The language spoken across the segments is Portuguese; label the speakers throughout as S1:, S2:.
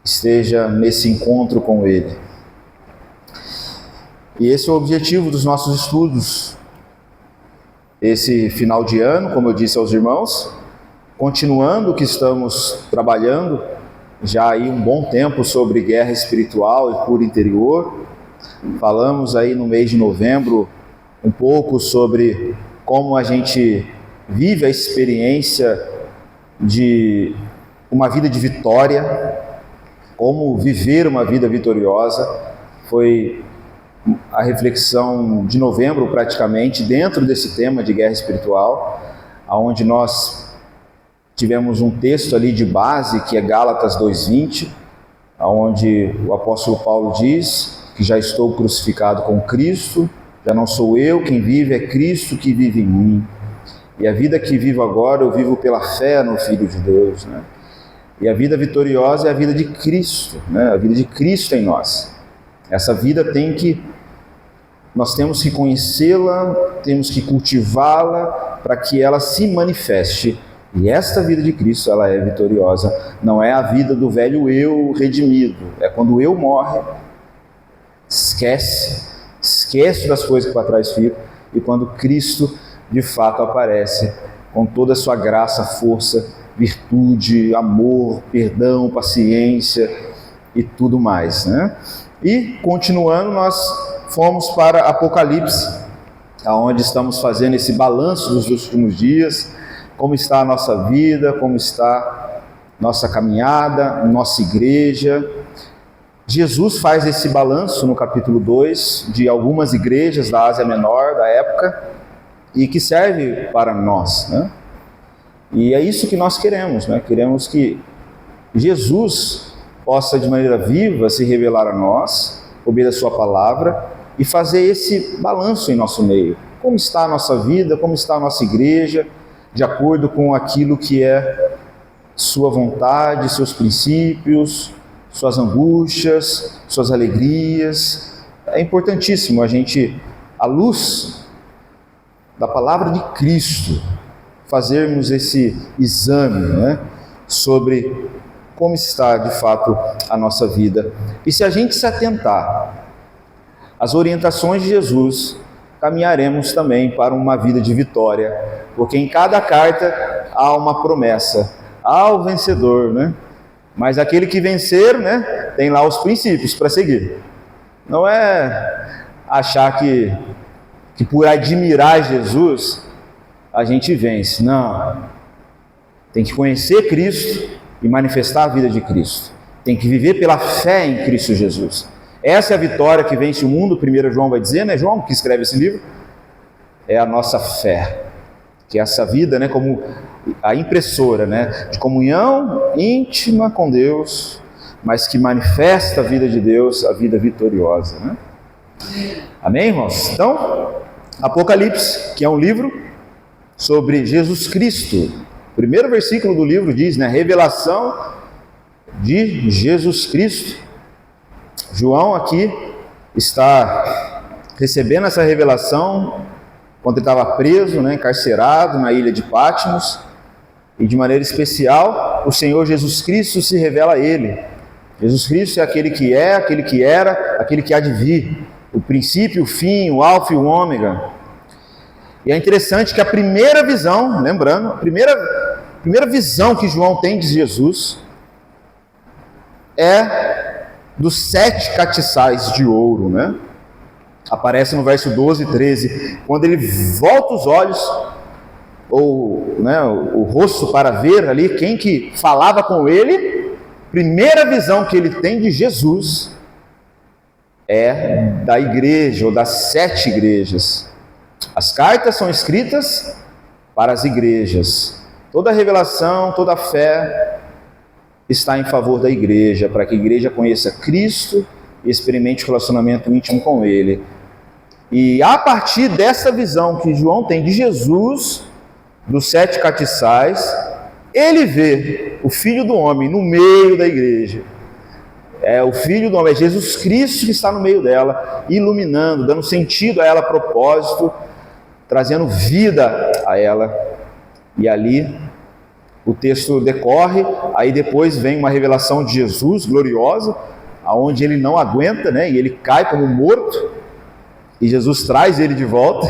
S1: esteja nesse encontro com Ele. E esse é o objetivo dos nossos estudos, esse final de ano, como eu disse aos irmãos, continuando o que estamos trabalhando, já aí um bom tempo sobre guerra espiritual e cura interior. Falamos aí no mês de novembro um pouco sobre como a gente vive a experiência de uma vida de vitória, como viver uma vida vitoriosa. Foi a reflexão de novembro praticamente dentro desse tema de guerra espiritual, onde nós tivemos um texto ali de base que é Gálatas 2:20, onde o apóstolo Paulo diz que já estou crucificado com Cristo, já não sou eu quem vive, é Cristo que vive em mim. E a vida que vivo agora, eu vivo pela fé no Filho de Deus, né? E a vida vitoriosa é a vida de Cristo, né? A vida de Cristo em nós. Essa vida nós temos que conhecê-la, temos que cultivá-la para que ela se manifeste. E esta vida de Cristo, ela é vitoriosa. Não é a vida do velho eu redimido. É quando o eu morre, esquece das coisas que para trás ficam, e quando Cristo de fato aparece com toda a sua graça, força, virtude, amor, perdão, paciência e tudo mais, né? E continuando, nós fomos para Apocalipse, onde estamos fazendo esse balanço dos últimos dias, como está a nossa vida, como está nossa caminhada, nossa igreja. Jesus faz esse balanço no capítulo 2 de algumas igrejas da Ásia Menor da época e que serve para nós, né? E é isso que nós queremos, né? Queremos que Jesus possa de maneira viva se revelar a nós, ouvir a sua palavra e fazer esse balanço em nosso meio. Como está a nossa vida, como está a nossa igreja, de acordo com aquilo que é sua vontade, seus princípios, suas angústias, suas alegrias. É importantíssimo a gente, à luz da palavra de Cristo, fazermos esse exame, né, sobre como está de fato a nossa vida. E se a gente se atentar às orientações de Jesus, caminharemos também para uma vida de vitória, porque em cada carta há uma promessa ao vencedor, né? Mas aquele que vencer, né, tem lá os princípios para seguir. Não é achar que por admirar Jesus a gente vence. Não. Tem que conhecer Cristo e manifestar a vida de Cristo. Tem que viver pela fé em Cristo Jesus. Essa é a vitória que vence o mundo. 1 João vai dizer, né? João que escreve esse livro. É a nossa fé. Que é essa vida, né, como a impressora, né, de comunhão íntima com Deus, mas que manifesta a vida de Deus, a vida vitoriosa, né? Amém, irmãos? Então, Apocalipse, que é um livro sobre Jesus Cristo. O primeiro versículo do livro diz, né, revelação de Jesus Cristo. João aqui está recebendo essa revelação quando ele estava preso, né, encarcerado na ilha de Patmos, e de maneira especial o Senhor Jesus Cristo se revela a ele. Jesus Cristo é aquele que é, aquele que era, aquele que há de vir, o princípio, o fim, o alfa e o ômega. E é interessante que a primeira visão, lembrando, a primeira visão que João tem de Jesus é dos 7 castiçais de ouro, né? Aparece no verso 12 e 13, quando ele volta os olhos, ou, né, o rosto para ver ali quem que falava com ele. Primeira visão que ele tem de Jesus é da igreja, ou das 7 igrejas. As cartas são escritas para as igrejas. Toda a revelação, toda a fé está em favor da igreja, para que a igreja conheça Cristo e experimente o relacionamento íntimo com Ele. E a partir dessa visão que João tem de Jesus, dos 7 castiçais, ele vê o Filho do Homem no meio da igreja. É o Filho do Homem, é Jesus Cristo que está no meio dela, iluminando, dando sentido a ela, propósito, trazendo vida a ela. E ali O texto decorre, aí depois vem uma revelação de Jesus gloriosa, aonde ele não aguenta, né? E ele cai como morto, e Jesus traz ele de volta,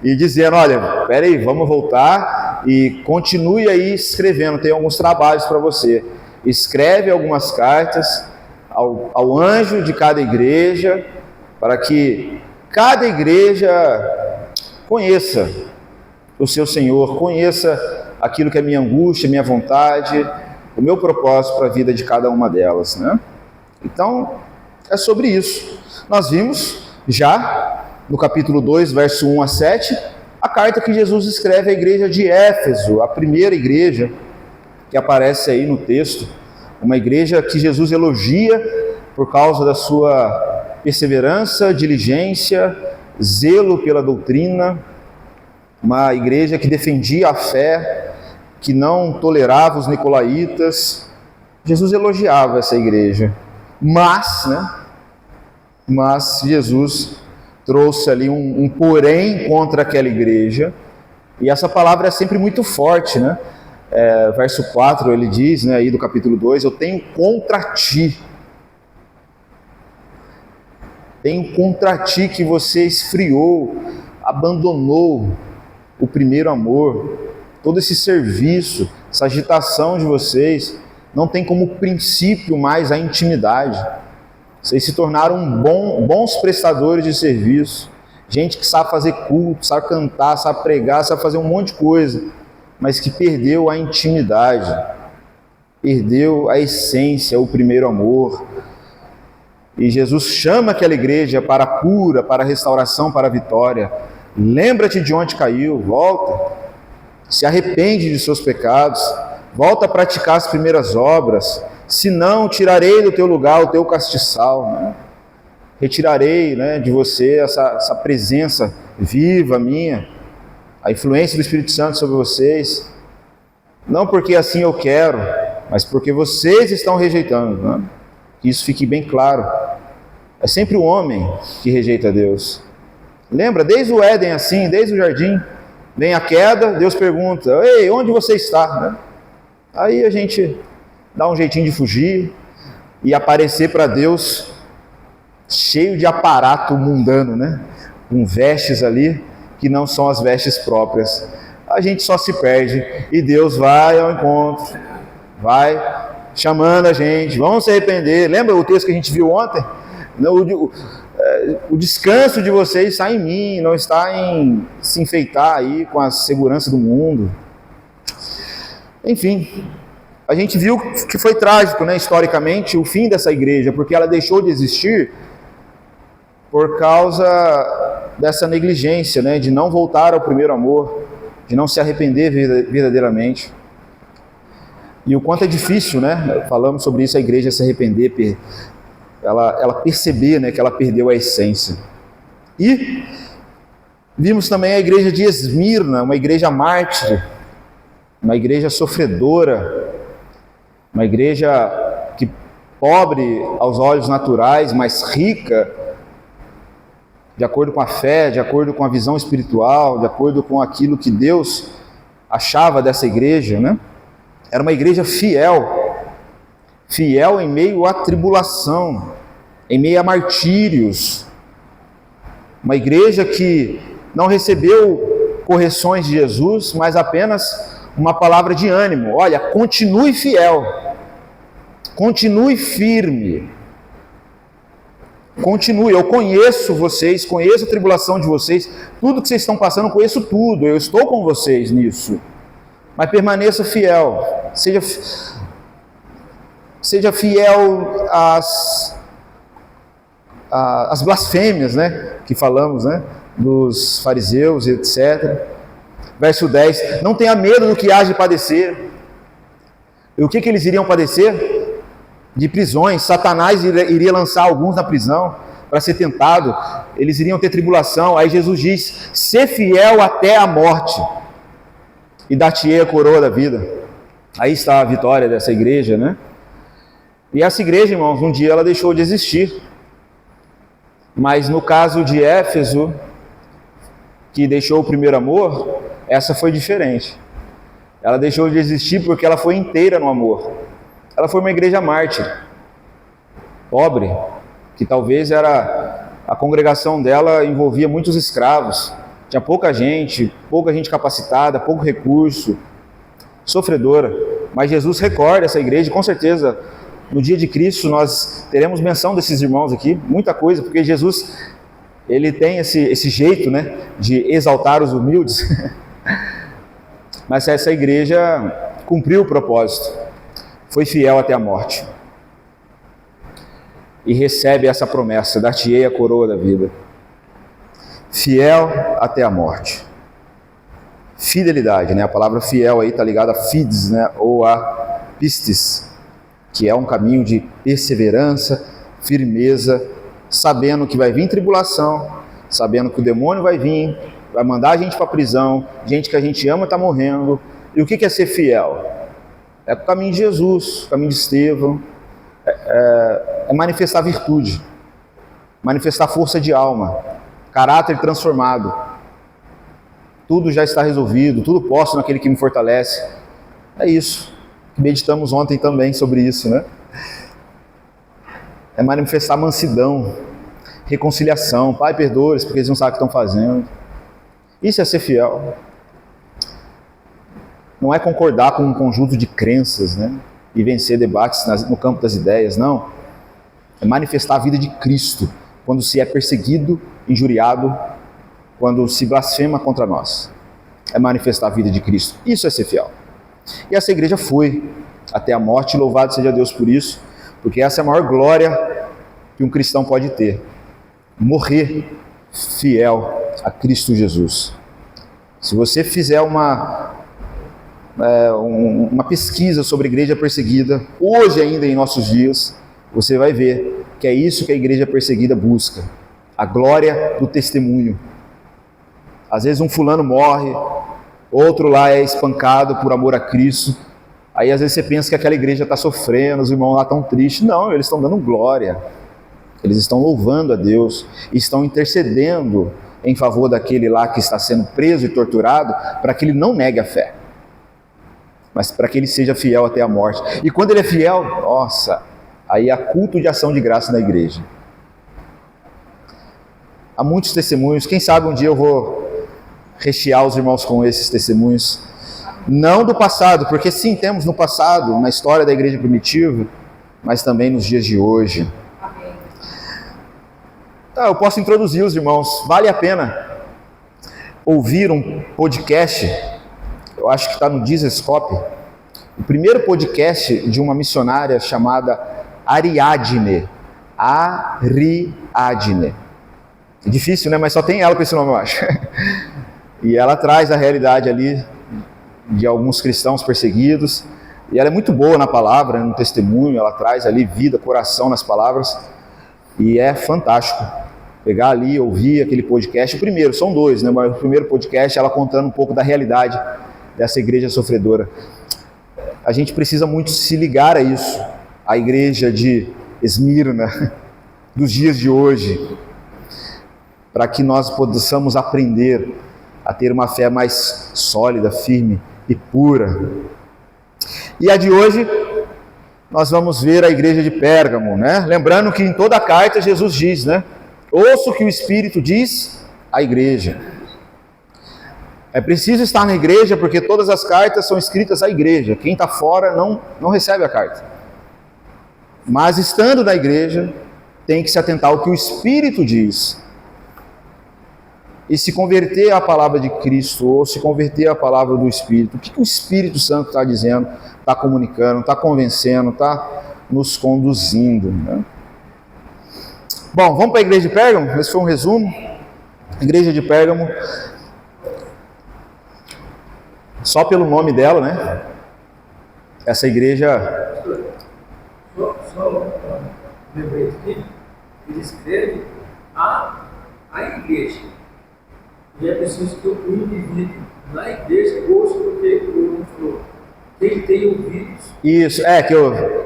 S1: e dizendo, olha, peraí, vamos voltar, e continue aí escrevendo, tem alguns trabalhos para você. Escreve algumas cartas ao anjo de cada igreja, para que cada igreja conheça o seu Senhor, conheça aquilo que é minha angústia, minha vontade, o meu propósito para a vida de cada uma delas, né? Então, é sobre isso. Nós vimos já no capítulo 2, verso 1 a 7, a carta que Jesus escreve à igreja de Éfeso, a primeira igreja que aparece aí no texto, uma igreja que Jesus elogia por causa da sua perseverança, diligência, zelo pela doutrina, uma igreja que defendia a fé, que não tolerava os nicolaítas. Jesus elogiava essa igreja, mas Jesus trouxe ali um porém contra aquela igreja, e essa palavra é sempre muito forte, né? Verso 4 ele diz, né, aí do capítulo 2, eu tenho contra ti que você esfriou, abandonou o primeiro amor. Todo esse serviço, essa agitação de vocês, não tem como princípio mais a intimidade. Vocês se tornaram bons prestadores de serviço, gente que sabe fazer culto, sabe cantar, sabe pregar, sabe fazer um monte de coisa, mas que perdeu a intimidade, perdeu a essência, o primeiro amor. E Jesus chama aquela igreja para a cura, para a restauração, para a vitória. Lembra-te de onde caiu, volta, se arrepende de seus pecados, volta a praticar as primeiras obras, senão tirarei do teu lugar o teu castiçal, né? Retirarei, né, de você essa presença viva minha, a influência do Espírito Santo sobre vocês, não porque assim eu quero, mas porque vocês estão rejeitando, né? Que isso fique bem claro. É sempre o homem que rejeita Deus. Lembra, desde o Éden assim, desde o jardim, vem a queda, Deus pergunta, ei, onde você está? Né? Aí a gente dá um jeitinho de fugir e aparecer para Deus cheio de aparato mundano, né? Com vestes ali que não são as vestes próprias. A gente só se perde e Deus vai ao encontro, vai chamando a gente, vamos se arrepender. Lembra o texto que a gente viu ontem? O descanso de vocês está em mim, não está em se enfeitar aí com a segurança do mundo. Enfim, a gente viu que foi trágico, né, historicamente, o fim dessa igreja, porque ela deixou de existir por causa dessa negligência, né, de não voltar ao primeiro amor, de não se arrepender verdadeiramente. E o quanto é difícil, né? Falamos sobre isso, a igreja se arrepender, ela perceber, né, que ela perdeu a essência. E vimos também a igreja de Esmirna, uma igreja mártir, uma igreja sofredora, uma igreja que pobre aos olhos naturais, mas rica de acordo com a fé, de acordo com a visão espiritual, de acordo com aquilo que Deus achava dessa igreja, né? Era uma igreja fiel em meio à tribulação, em meio a martírios. Uma igreja que não recebeu correções de Jesus, mas apenas uma palavra de ânimo. Olha, continue fiel, continue firme, continue. Eu conheço vocês, conheço a tribulação de vocês, tudo que vocês estão passando, eu conheço tudo, eu estou com vocês nisso. Mas permaneça fiel, seja fiel às blasfêmias, né, que falamos, né, dos fariseus, etc. Verso 10, não tenha medo do que há de padecer. E o que eles iriam padecer? De prisões. Satanás iria lançar alguns na prisão para ser tentado, eles iriam ter tribulação. Aí Jesus diz, ser fiel até a morte, e dar-te-ei a coroa da vida. Aí está a vitória dessa igreja, né? E essa igreja, irmãos, um dia ela deixou de existir. Mas no caso de Éfeso, que deixou o primeiro amor, essa foi diferente. Ela deixou de existir porque ela foi inteira no amor. Ela foi uma igreja mártir, pobre, que talvez a congregação dela envolvia muitos escravos, tinha pouca gente capacitada, pouco recurso, sofredora. Mas Jesus recorda essa igreja, e com certeza no dia de Cristo nós teremos menção desses irmãos aqui, muita coisa, porque Jesus, ele tem esse jeito, né, de exaltar os humildes. Mas essa igreja cumpriu o propósito, foi fiel até a morte. E recebe essa promessa: dar-te-ei a coroa da vida. Fiel até a morte. Fidelidade, né? A palavra fiel aí está ligada a fides, né? Ou a pistes, que é um caminho de perseverança, firmeza, sabendo que vai vir tribulação, sabendo que o demônio vai vir, vai mandar a gente para a prisão, gente que a gente ama está morrendo. E o que é ser fiel? É o caminho de Jesus, o caminho de Estevão, é manifestar virtude, manifestar força de alma, caráter transformado. Tudo já está resolvido, tudo posso naquele que me fortalece. É isso. Meditamos ontem também sobre isso, né? É manifestar mansidão, reconciliação. Pai, perdoa-lhes porque eles não sabem o que estão fazendo. Isso é ser fiel. Não é concordar com um conjunto de crenças, né? E vencer debates no campo das ideias, não. É manifestar a vida de Cristo quando se é perseguido, injuriado, quando se blasfema contra nós. É manifestar a vida de Cristo. Isso é ser fiel. E essa igreja foi até a morte, louvado seja Deus por isso, porque essa é a maior glória que um cristão pode ter: morrer fiel a Cristo Jesus. Se você fizer uma pesquisa sobre a igreja perseguida, hoje ainda em nossos dias, você vai ver que é isso que a igreja perseguida busca: a glória do testemunho. Às vezes um fulano morre, outro lá é espancado por amor a Cristo, aí às vezes você pensa que aquela igreja está sofrendo, os irmãos lá estão tristes. Não, eles estão dando glória, eles estão louvando a Deus, estão intercedendo em favor daquele lá que está sendo preso e torturado, para que ele não negue a fé, mas para que ele seja fiel até a morte. E quando ele é fiel, nossa, aí há culto de ação de graça na igreja. Há muitos testemunhos, quem sabe um dia eu vou rechear os irmãos com esses testemunhos, não do passado, porque sim, temos no passado, na história da igreja primitiva, mas também nos dias de hoje. Tá, eu posso introduzir os irmãos. Vale a pena ouvir um podcast, eu acho que está no Dizescope, o primeiro podcast de uma missionária chamada Ariadne. Ariadne. É difícil, né? Mas só tem ela com esse nome, eu acho. E ela traz a realidade ali de alguns cristãos perseguidos. E ela é muito boa na palavra, no testemunho. Ela traz ali vida, coração nas palavras. E é fantástico pegar ali, ouvir aquele podcast. O primeiro, são dois, né? Mas o primeiro podcast, ela contando um pouco da realidade dessa igreja sofredora. A gente precisa muito se ligar a isso. A igreja de Esmirna, dos dias de hoje, para que nós possamos aprender a ter uma fé mais sólida, firme e pura. E a de hoje, nós vamos ver a igreja de Pérgamo, né? Lembrando que em toda a carta Jesus diz, né? Ouça o que o Espírito diz à igreja. É preciso estar na igreja, porque todas as cartas são escritas à igreja. Quem está fora não recebe a carta. Mas estando na igreja, tem que se atentar ao que o Espírito diz. E se converter à palavra de Cristo, ou se converter à palavra do Espírito. O que o Espírito Santo está dizendo, está comunicando, está convencendo, está nos conduzindo, né? Bom, vamos para a igreja de Pérgamo? Esse foi um resumo. Igreja de Pérgamo, só pelo nome dela, né? Essa igreja...
S2: Só lembrei aqui, ele escreve a igreja. E é preciso que o indivíduo na igreja ouça o que o irmão falou. Quem tem ouvidos.
S1: Isso,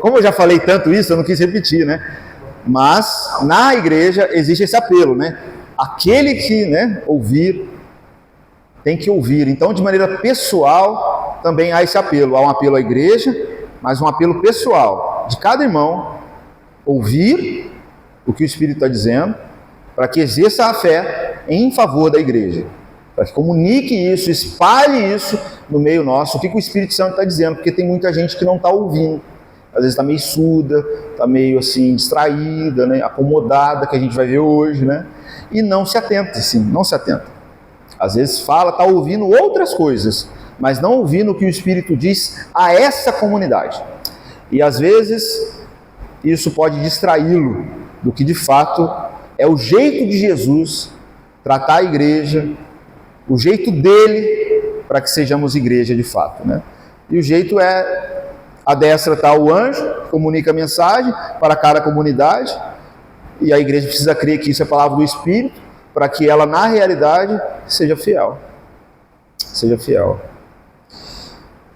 S1: como eu já falei tanto isso, eu não quis repetir, né? Mas na igreja existe esse apelo, né? Aquele que, né, ouvir, tem que ouvir. Então, de maneira pessoal, também há esse apelo. Há um apelo à igreja, mas um apelo pessoal de cada irmão ouvir o que o Espírito está dizendo, para que exerça a fé em favor da igreja, para que comunique isso, espalhe isso no meio nosso, o que o Espírito Santo está dizendo, porque tem muita gente que não está ouvindo, às vezes está meio surda, está meio assim distraída, né, acomodada, que a gente vai ver hoje, né, e não se atenta, sim, não se atenta. Às vezes fala, está ouvindo outras coisas, mas não ouvindo o que o Espírito diz a essa comunidade. E às vezes isso pode distraí-lo do que de fato é o jeito de Jesus tratar a igreja, o jeito dele para que sejamos igreja de fato, né? E o jeito é a destra está o anjo, comunica a mensagem para cada comunidade, e a igreja precisa crer que isso é a palavra do Espírito, para que ela na realidade seja fiel. Seja fiel.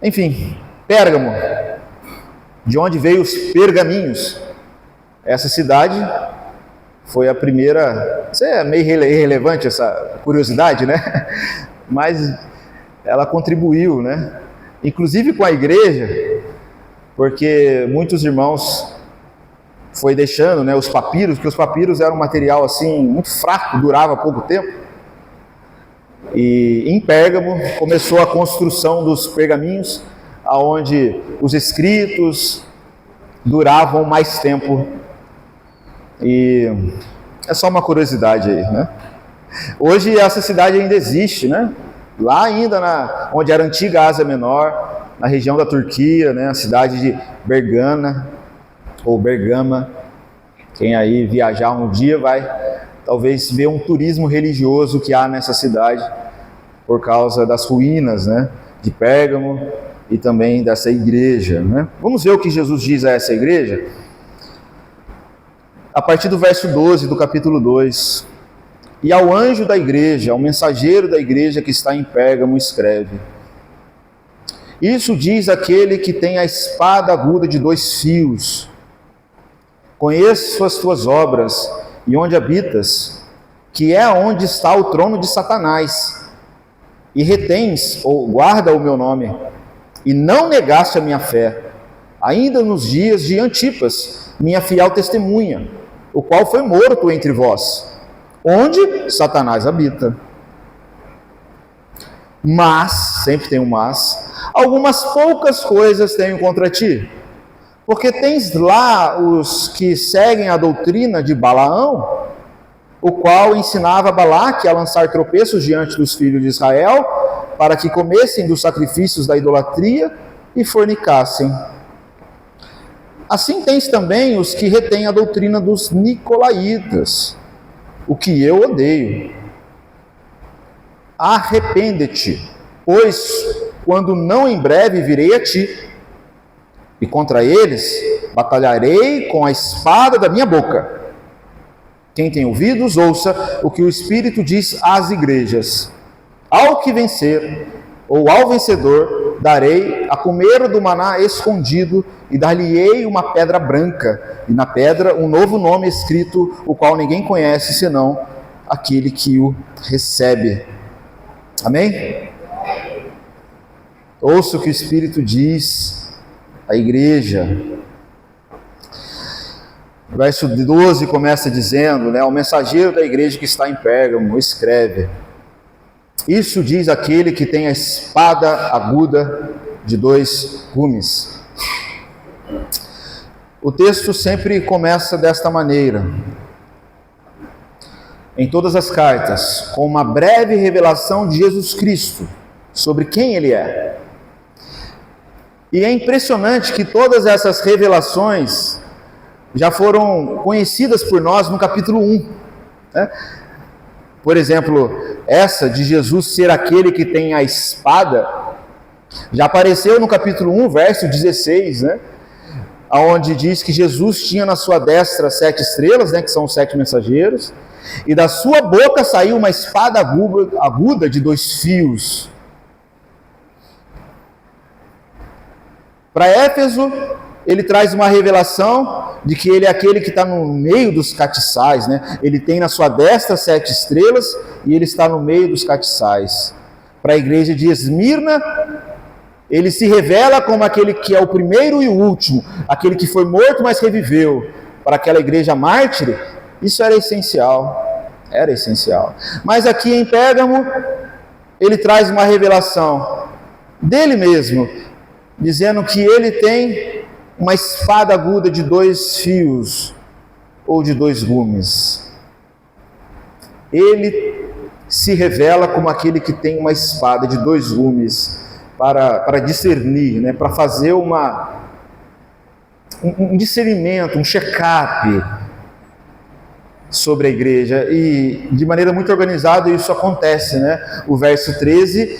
S1: Enfim, Pérgamo, de onde veio os pergaminhos? Essa cidade foi a primeira. Isso é meio irrelevante essa curiosidade, né? Mas ela contribuiu, né? Inclusive com a igreja, porque muitos irmãos foi deixando, né, os papiros, porque os papiros eram um material assim muito fraco, durava pouco tempo. E em Pérgamo começou a construção dos pergaminhos, aonde os escritos duravam mais tempo. E é só uma curiosidade aí, né? Hoje essa cidade ainda existe, né? Lá ainda onde era a antiga Ásia Menor, na região da Turquia, né? A cidade de Bergana ou Bergama. Quem aí viajar um dia vai talvez ver um turismo religioso que há nessa cidade por causa das ruínas, né, de Pérgamo e também dessa igreja, né? Vamos ver o que Jesus diz a essa igreja? A partir do verso 12 do capítulo 2. E ao anjo da igreja, ao mensageiro da igreja que está em Pérgamo, escreve: isso diz aquele que tem a espada aguda de 2 fios. Conheço as tuas obras e onde habitas, que é onde está o trono de Satanás, e retens ou guarda o meu nome, e não negaste a minha fé, ainda nos dias de Antipas, minha fiel testemunha, o qual foi morto entre vós, onde Satanás habita. Mas, sempre tem um mas, algumas poucas coisas tenho contra ti, porque tens lá os que seguem a doutrina de Balaão, o qual ensinava Balaque a lançar tropeços diante dos filhos de Israel, para que comessem dos sacrifícios da idolatria e fornicassem. Assim tens também os que retêm a doutrina dos nicolaítas, o que eu odeio. Arrepende-te, pois quando não em breve virei a ti, e contra eles batalharei com a espada da minha boca. Quem tem ouvidos, ouça o que o Espírito diz às igrejas. Ao que vencer, ou ao vencedor, darei a comer do maná escondido, e dar-lhe-ei uma pedra branca, e na pedra um novo nome escrito, o qual ninguém conhece, senão aquele que o recebe. Amém? Ouça o que o Espírito diz à igreja. O verso 12 começa dizendo, né, o mensageiro da igreja que está em Pérgamo escreve: isso diz aquele que tem a espada aguda de 2 gumes. O texto sempre começa desta maneira, em todas as cartas, com uma breve revelação de Jesus Cristo, sobre quem Ele é. E é impressionante que todas essas revelações já foram conhecidas por nós no capítulo 1. Né? Por exemplo, essa de Jesus ser aquele que tem a espada, já apareceu no capítulo 1, verso 16, né? Onde diz que Jesus tinha na sua destra 7 estrelas, né? Que são os 7 mensageiros, e da sua boca saiu uma espada aguda de 2 fios. Para Éfeso, ele traz uma revelação de que ele é aquele que está no meio dos castiçais, né? Ele tem na sua destra 7 estrelas e ele está no meio dos castiçais. Para a igreja de Esmirna, Ele se revela como aquele que é o primeiro e o último, aquele que foi morto, mas reviveu. Para aquela igreja mártir, isso era essencial. Era essencial. Mas aqui em Pérgamo, ele traz uma revelação dele mesmo, dizendo que ele tem uma espada aguda de 2 fios, ou de 2 gumes. Ele se revela como aquele que tem uma espada de 2 gumes, para discernir, né, para fazer um discernimento, um check-up sobre a igreja, e de maneira muito organizada isso acontece, né? O verso 13,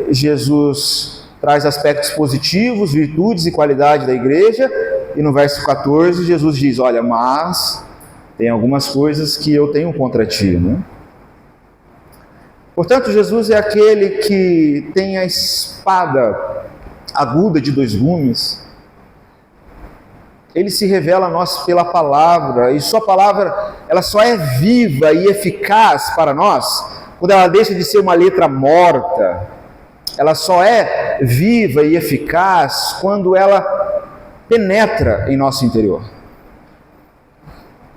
S1: Jesus traz aspectos positivos, virtudes e qualidade da igreja, e no verso 14 Jesus diz, olha, mas tem algumas coisas que eu tenho contra ti, né? Portanto, Jesus é aquele que tem a espada aguda de 2 gumes. Ele se revela a nós pela palavra, e sua palavra, ela só é viva e eficaz para nós quando ela deixa de ser uma letra morta. Ela só é viva e eficaz quando ela penetra em nosso interior,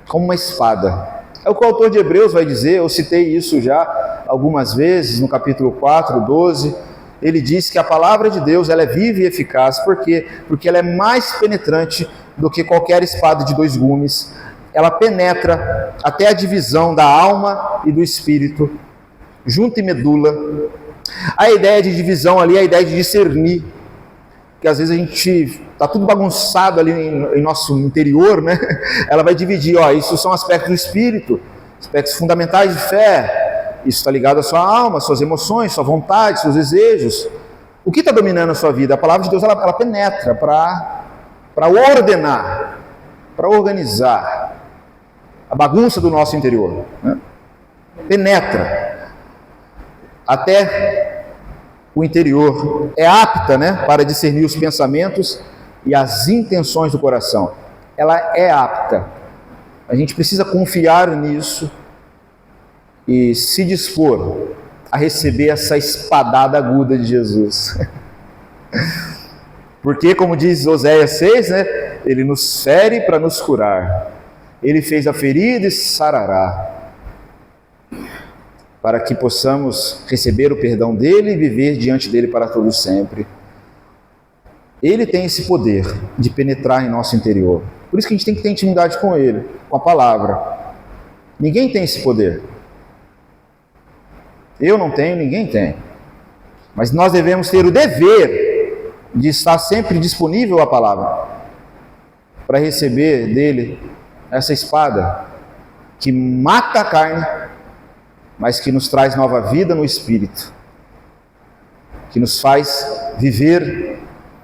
S1: como uma espada. É o que o autor de Hebreus vai dizer, eu citei isso já algumas vezes, no capítulo 4, 12, ele diz que a palavra de Deus, ela é viva e eficaz, por quê? Porque ela é mais penetrante do que qualquer espada de 2 gumes, ela penetra até a divisão da alma e do espírito, junta e medula. A ideia de divisão ali é a ideia de discernir, que às vezes a gente está tudo bagunçado ali em nosso interior, né? Ela vai dividir, isso são aspectos do espírito, aspectos fundamentais de fé, isso está ligado à sua alma, às suas emoções, sua vontade, seus desejos. O que está dominando a sua vida? A palavra de Deus, ela penetra para ordenar, para organizar a bagunça do nosso interior, né? Penetra até o interior, é apta, né, para discernir os pensamentos e as intenções do coração. Ela é apta. A gente precisa confiar nisso e se dispor a receber essa espadada aguda de Jesus. Porque, como diz Oséias 6, né, ele nos fere para nos curar. Ele fez a ferida e sarará, para que possamos receber o perdão dele e viver diante dele para todo sempre. Ele tem esse poder de penetrar em nosso interior. Por isso que a gente tem que ter intimidade com ele, com a palavra. Ninguém tem esse poder. Eu não tenho, ninguém tem. Mas nós devemos ter o dever de estar sempre disponível à palavra, para receber dele essa espada que mata a carne, mas que nos traz nova vida no espírito, que nos faz viver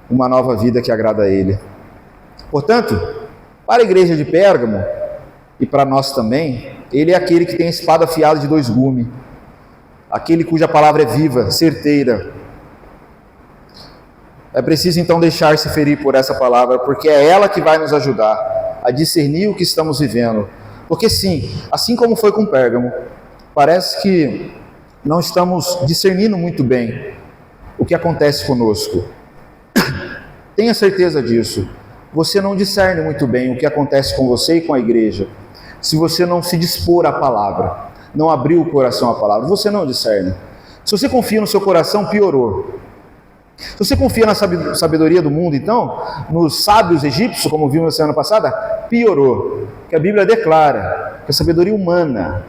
S1: uma nova vida que agrada a ele. Portanto, para a igreja de Pérgamo e para nós também, ele é aquele que tem a espada afiada de 2 gumes, aquele cuja palavra é viva, certeira. É preciso então deixar-se ferir por essa palavra, porque é ela que vai nos ajudar a discernir o que estamos vivendo. Porque sim, assim como foi com Pérgamo, parece que não estamos discernindo muito bem o que acontece conosco. Tenha certeza disso. Você não discerne muito bem o que acontece com você e com a igreja, se você não se dispor à palavra, não abrir o coração à palavra. Você não discerne. Se você confia no seu coração, piorou. Se você confia na sabedoria do mundo, então, nos sábios egípcios, como vimos na semana passada, piorou. Que a Bíblia declara que a sabedoria humana,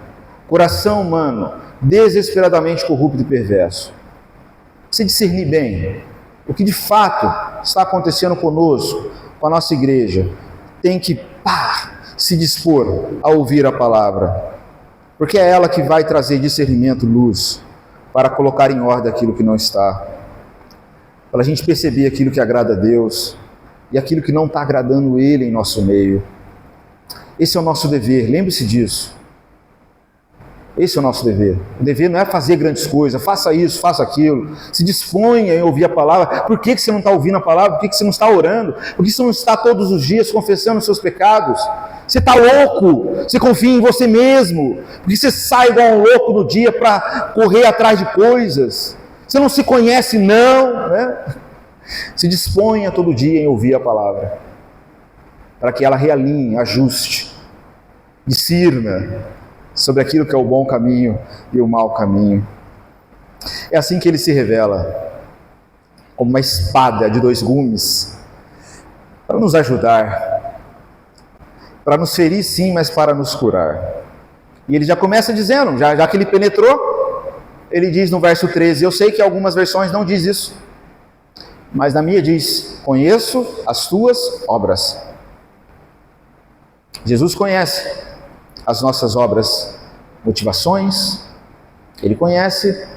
S1: coração humano, desesperadamente corrupto e perverso. Se discernir bem o que de fato está acontecendo conosco, com a nossa igreja, tem que se dispor a ouvir a palavra, porque é ela que vai trazer discernimento, luz, para colocar em ordem aquilo que não está, para a gente perceber aquilo que agrada a Deus e aquilo que não está agradando Ele em nosso meio. Esse é o nosso dever, lembre-se disso. Esse é o nosso dever. O dever não é fazer grandes coisas, faça isso, faça aquilo, se disponha em ouvir a palavra. Por que você não está ouvindo a palavra? Por que você não está orando? Por que você não está todos os dias confessando os seus pecados? Você está louco, você confia em você mesmo, porque você sai igual um louco no dia para correr atrás de coisas. Você não se conhece não, né? Se disponha todo dia em ouvir a palavra, para que ela realinhe, ajuste, discirna sobre aquilo que é o bom caminho e o mau caminho. É assim que ele se revela, como uma espada de 2 gumes, para nos ajudar, para nos ferir sim, mas para nos curar. E ele já começa dizendo, já que ele penetrou, ele diz no verso 13, eu sei que algumas versões não diz isso, mas na minha diz, conheço as tuas obras. Jesus conhece as nossas obras, motivações, ele conhece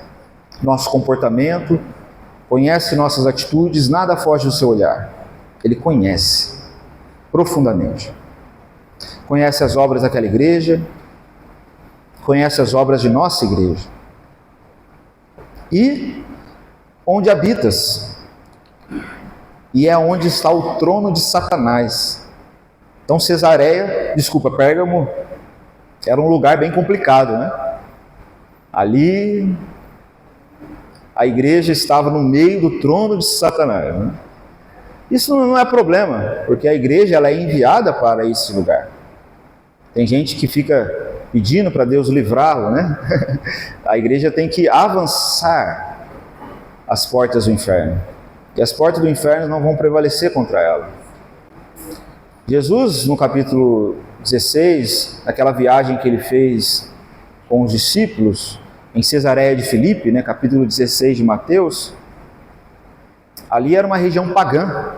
S1: nosso comportamento, conhece nossas atitudes, nada foge do seu olhar. Ele conhece profundamente. Conhece as obras daquela igreja, conhece as obras de nossa igreja. E onde habitas, e é onde está o trono de Satanás. Então Pérgamo era um lugar bem complicado, né? Ali a igreja estava no meio do trono de Satanás, né? Isso não é problema, porque a igreja ela é enviada para esse lugar. Tem gente que fica pedindo para Deus livrá-lo, né? A igreja tem que avançar as portas do inferno. E as portas do inferno não vão prevalecer contra ela. Jesus, no capítulo 16, naquela viagem que ele fez com os discípulos, em Cesareia de Filipe, né, capítulo 16 de Mateus, ali era uma região pagã.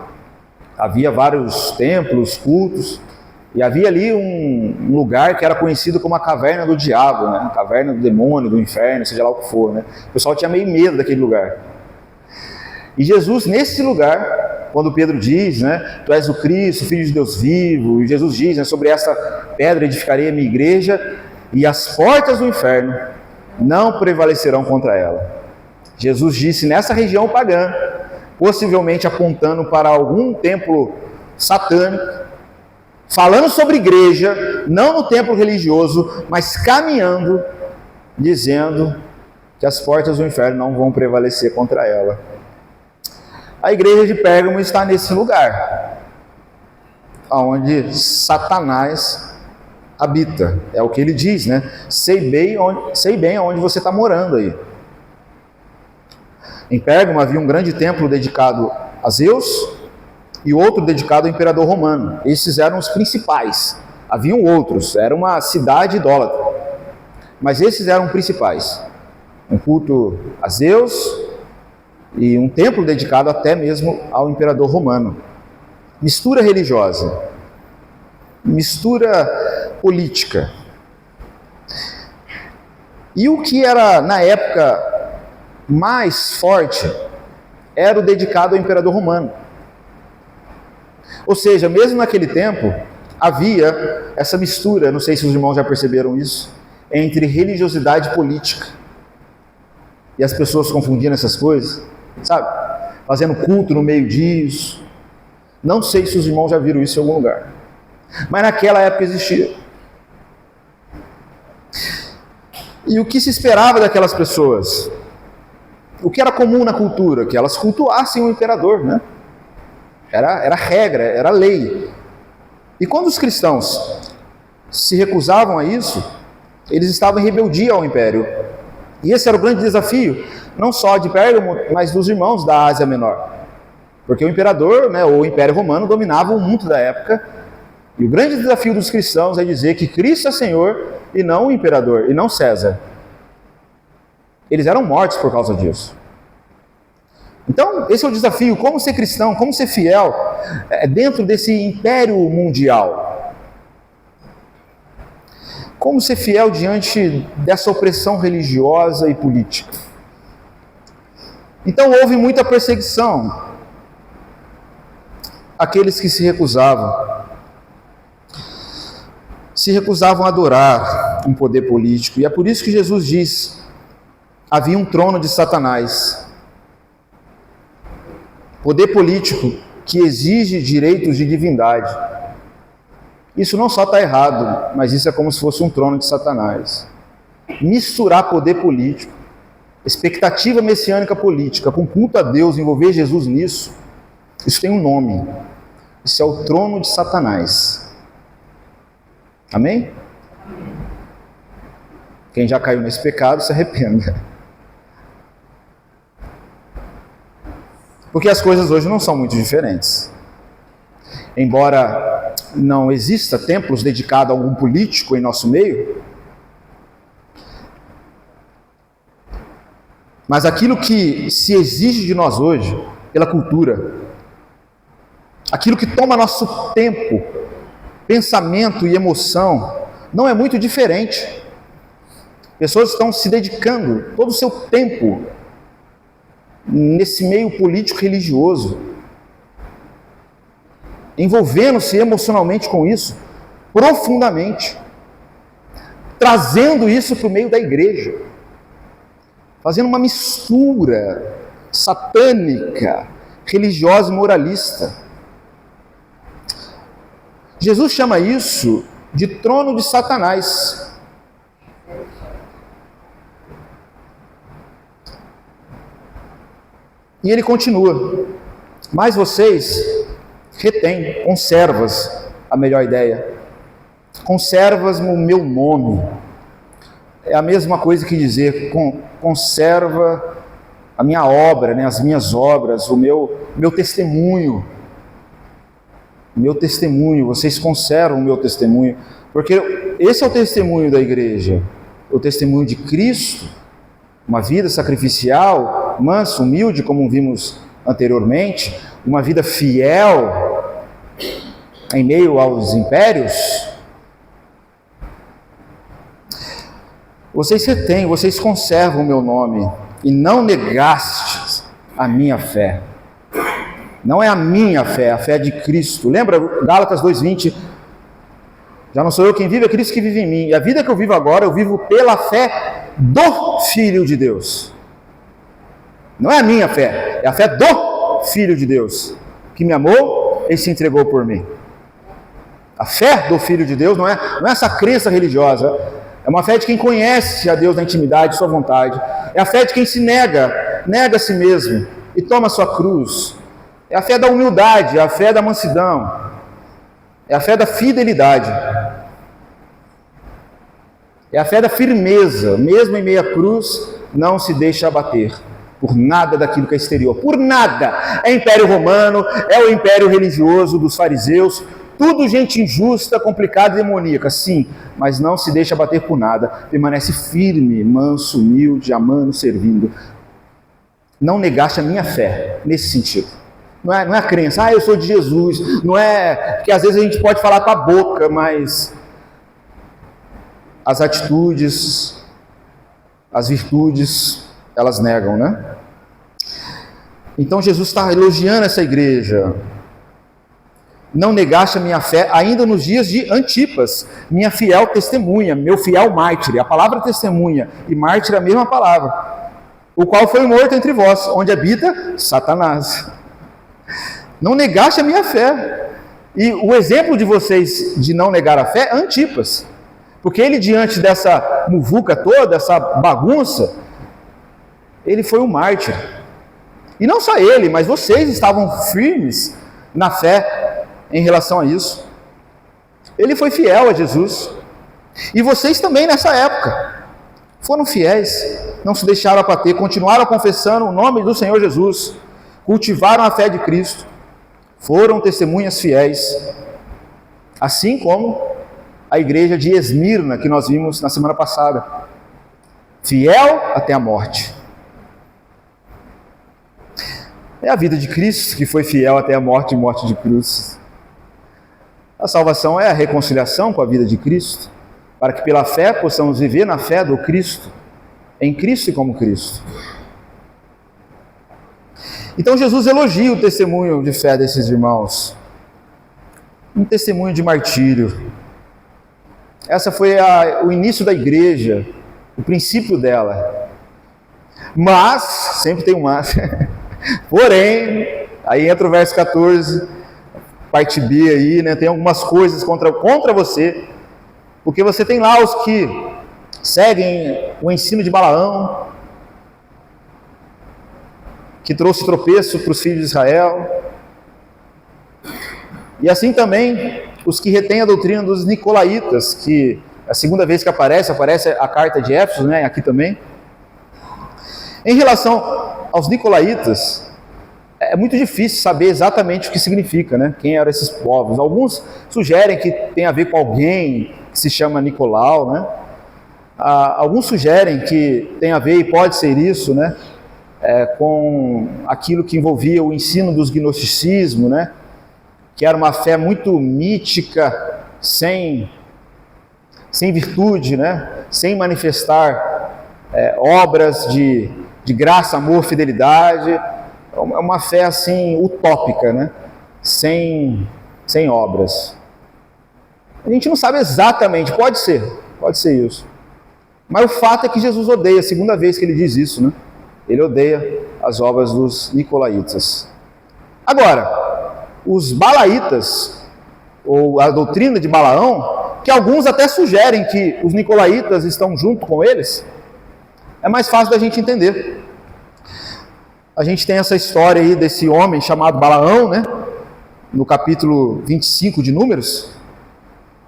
S1: Havia vários templos, cultos, e havia ali um lugar que era conhecido como a caverna do diabo, né? A caverna do demônio, do inferno, seja lá o que for, né? O pessoal tinha meio medo daquele lugar. E Jesus, nesse lugar, quando Pedro diz, né, tu és o Cristo, Filho de Deus vivo, e Jesus diz, né, sobre essa pedra edificarei a minha igreja, e as portas do inferno não prevalecerão contra ela. Jesus disse nessa região pagã, possivelmente apontando para algum templo satânico, falando sobre igreja, não no templo religioso, mas caminhando, dizendo que as portas do inferno não vão prevalecer contra ela. A igreja de Pérgamo está nesse lugar, onde Satanás habita. É o que ele diz, né? Sei bem aonde você está morando aí. Em Pérgamo havia um grande templo dedicado a Zeus e outro dedicado ao imperador romano. Esses eram os principais. Haviam outros, era uma cidade idólatra. Mas esses eram os principais. Um culto a Zeus e um templo dedicado até mesmo ao imperador romano. Mistura religiosa, mistura política. E o que era, na época, mais forte, era o dedicado ao imperador romano. Ou seja, mesmo naquele tempo, havia essa mistura, não sei se os irmãos já perceberam isso, entre religiosidade e política. E as pessoas confundindo essas coisas, sabe? Fazendo culto no meio disso. Não sei se os irmãos já viram isso em algum lugar. Mas naquela época existia. E o que se esperava daquelas pessoas? O que era comum na cultura? Que elas cultuassem o imperador, né? Era regra, era lei. E quando os cristãos se recusavam a isso, eles estavam em rebeldia ao império. E esse era o grande desafio, não só de Pérgamo, mas dos irmãos da Ásia Menor. Porque o imperador, né, ou o Império Romano, dominava o mundo da época. E o grande desafio dos cristãos é dizer que Cristo é Senhor e não o imperador, e não César. Eles eram mortos por causa disso. Então, esse é o desafio, como ser cristão, como ser fiel dentro desse império mundial. Como ser fiel diante dessa opressão religiosa e política. Então, houve muita perseguição àqueles que se recusavam a adorar um poder político. E é por isso que Jesus diz, havia um trono de Satanás. Poder político que exige direitos de divindade. Isso não só está errado, mas isso é como se fosse um trono de Satanás. Misturar poder político, expectativa messiânica política, com culto a Deus, envolver Jesus nisso, Isso tem um nome. Isso é o trono de Satanás. Amém? Quem já caiu nesse pecado, se arrependa. Porque as coisas hoje não são muito diferentes. Embora não exista templos dedicados a algum político em nosso meio, mas aquilo que se exige de nós hoje, pela cultura, aquilo que toma nosso tempo, pensamento e emoção, não é muito diferente. Pessoas estão se dedicando todo o seu tempo nesse meio político religioso, envolvendo-se emocionalmente com isso, profundamente, trazendo isso para o meio da igreja, fazendo uma mistura satânica, religiosa e moralista. Jesus chama isso de trono de Satanás. E ele continua: mas vocês retêm, conservas, a melhor ideia, conservas o meu nome. É a mesma coisa que dizer conserva a minha obra, né, as minhas obras, o meu testemunho. Meu testemunho, vocês conservam o meu testemunho, porque esse é o testemunho da igreja, o testemunho de Cristo, uma vida sacrificial, mansa, humilde, como vimos anteriormente, uma vida fiel em meio aos impérios. Vocês retêm, vocês conservam o meu nome e não negastes a minha fé. Não é a minha fé, é a fé de Cristo. Lembra Gálatas 2:20? Já não sou eu quem vive, é Cristo que vive em mim. E a vida que eu vivo agora, eu vivo pela fé do Filho de Deus. Não é a minha fé, é a fé do Filho de Deus, que me amou e se entregou por mim. A fé do Filho de Deus não é essa crença religiosa, é uma fé de quem conhece a Deus na intimidade, sua vontade. É a fé de quem se nega a si mesmo e toma a sua cruz. É a fé da humildade, é a fé da mansidão, é a fé da fidelidade, é a fé da firmeza, mesmo em meio à cruz, não se deixa abater por nada daquilo que é exterior, por nada. É Império Romano, é o império religioso dos fariseus, tudo gente injusta, complicada e demoníaca, sim, mas não se deixa abater por nada, permanece firme, manso, humilde, amando, servindo. Não negaste a minha fé, nesse sentido. Não é a crença, eu sou de Jesus, não é que às vezes a gente pode falar com a boca, mas as atitudes, as virtudes, elas negam, né? Então Jesus está elogiando essa igreja. Não negaste a minha fé, ainda nos dias de Antipas, minha fiel testemunha, meu fiel mártir. A palavra testemunha e mártir é a mesma palavra, o qual foi morto entre vós, onde habita Satanás. Não negaste a minha fé. E o exemplo de vocês de não negar a fé é Antipas, porque ele, diante dessa muvuca toda, essa bagunça, ele foi um mártir. E não só ele, mas vocês estavam firmes na fé em relação a isso. Ele foi fiel a Jesus. E vocês também nessa época foram fiéis, não se deixaram abater, continuaram confessando o nome do Senhor Jesus, cultivaram a fé de Cristo, foram testemunhas fiéis, assim como a igreja de Esmirna, que nós vimos na semana passada, fiel até a morte. É a vida de Cristo que foi fiel até a morte e morte de cruz. A salvação é a reconciliação com a vida de Cristo, para que pela fé possamos viver na fé do Cristo, em Cristo e como Cristo. Então Jesus elogia o testemunho de fé desses irmãos, um testemunho de martírio. Essa foi o início da igreja, o princípio dela. Mas, sempre tem um mas, porém, aí entra o verso 14, parte B aí, né? Tem algumas coisas contra você, porque você tem lá os que seguem o ensino de Balaão, que trouxe tropeço para os filhos de Israel, E assim também os que retêm a doutrina dos nicolaítas, que a segunda vez que aparece a carta de Éfeso, né, aqui também. Em relação aos nicolaítas, é muito difícil saber exatamente o que significa, né? Quem eram esses povos. Alguns sugerem que tem a ver com alguém que se chama Nicolau, né? Alguns sugerem que tem a ver, e pode ser isso, né? Com aquilo que envolvia o ensino dos gnosticismo, né? Que era uma fé muito mítica, sem virtude, né? Sem manifestar obras de graça, amor, fidelidade. É uma fé assim utópica, né? Sem obras. A gente não sabe exatamente, pode ser isso. Mas o fato é que Jesus odeia, a segunda vez que ele diz isso, né? Ele odeia as obras dos nicolaítas. Agora, os balaitas, ou a doutrina de Balaão, que alguns até sugerem que os nicolaítas estão junto com eles, é mais fácil da gente entender. A gente tem essa história aí desse homem chamado Balaão, né? No capítulo 25 de Números.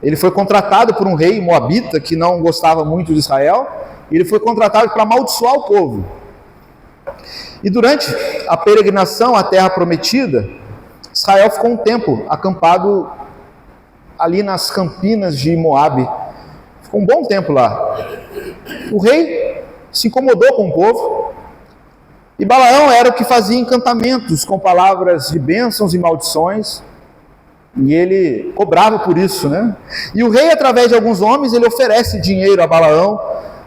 S1: Ele foi contratado por um rei moabita que não gostava muito de Israel, e ele foi contratado para amaldiçoar o povo. E durante a peregrinação à terra prometida, Israel ficou um tempo acampado ali nas campinas de Moabe. Ficou um bom tempo lá. O rei se incomodou com o povo, e Balaão era o que fazia encantamentos com palavras de bênçãos e maldições, e ele cobrava por isso, né? E o rei, através de alguns homens, ele oferece dinheiro a Balaão,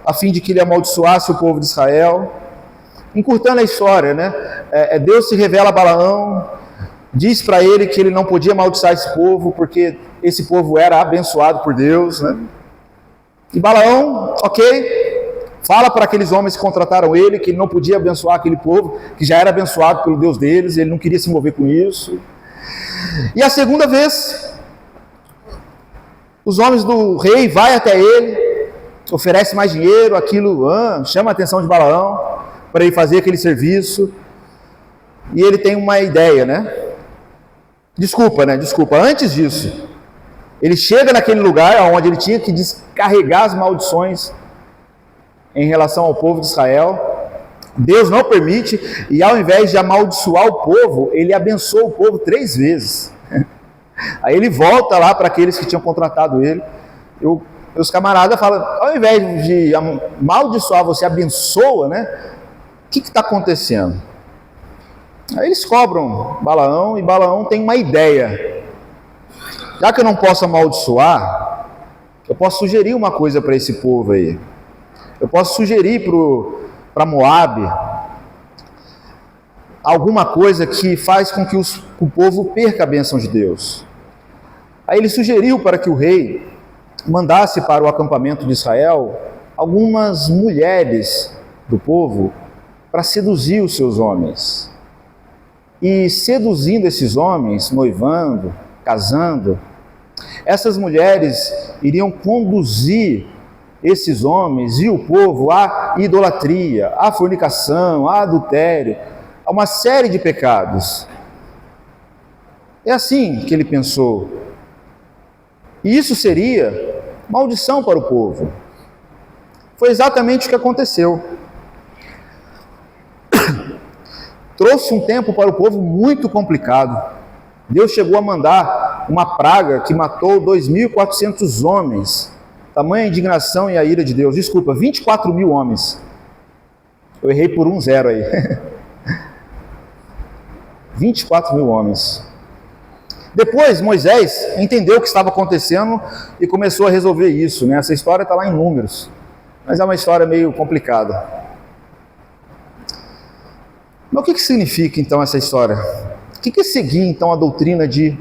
S1: a fim de que ele amaldiçoasse o povo de Israel. Encurtando a história, né? Deus se revela a Balaão, diz para ele que ele não podia amaldiçoar esse povo, porque esse povo era abençoado por Deus, né? E Balaão, fala para aqueles homens que contrataram ele, que ele não podia abençoar aquele povo, que já era abençoado pelo Deus deles, ele não queria se envolver com isso. E a segunda vez, os homens do rei vai até ele, oferece mais dinheiro, aquilo chama a atenção de Balaão, para ele fazer aquele serviço, e ele tem uma ideia, né? Desculpa, antes disso, ele chega naquele lugar onde ele tinha que descarregar as maldições em relação ao povo de Israel. Deus não permite, e ao invés de amaldiçoar o povo, ele abençoa o povo 3 vezes. Aí ele volta lá para aqueles que tinham contratado ele, os camaradas falam, ao invés de amaldiçoar, você abençoa, né? O que está acontecendo? Aí eles cobram Balaão, e Balaão tem uma ideia. Já que eu não posso amaldiçoar, eu posso sugerir uma coisa para esse povo aí. Eu posso sugerir para Moabe alguma coisa que faz com que o povo perca a bênção de Deus. Aí ele sugeriu para que o rei mandasse para o acampamento de Israel algumas mulheres do povo para seduzir os seus homens. E seduzindo esses homens, noivando, casando, essas mulheres iriam conduzir esses homens e o povo à idolatria, à fornicação, à adultério, a uma série de pecados. É assim que ele pensou. E isso seria maldição para o povo. Foi exatamente o que aconteceu. Trouxe um tempo para o povo muito complicado. Deus chegou a mandar uma praga que matou 2.400 homens. Tamanha a indignação e a ira de Deus. Desculpa, 24.000 homens. Eu errei por 1-0 aí. 24.000 homens. Depois Moisés entendeu o que estava acontecendo e começou a resolver isso, né? Essa história está lá em Números, mas é uma história meio complicada. Mas o que significa então essa história? O que é seguir então a doutrina de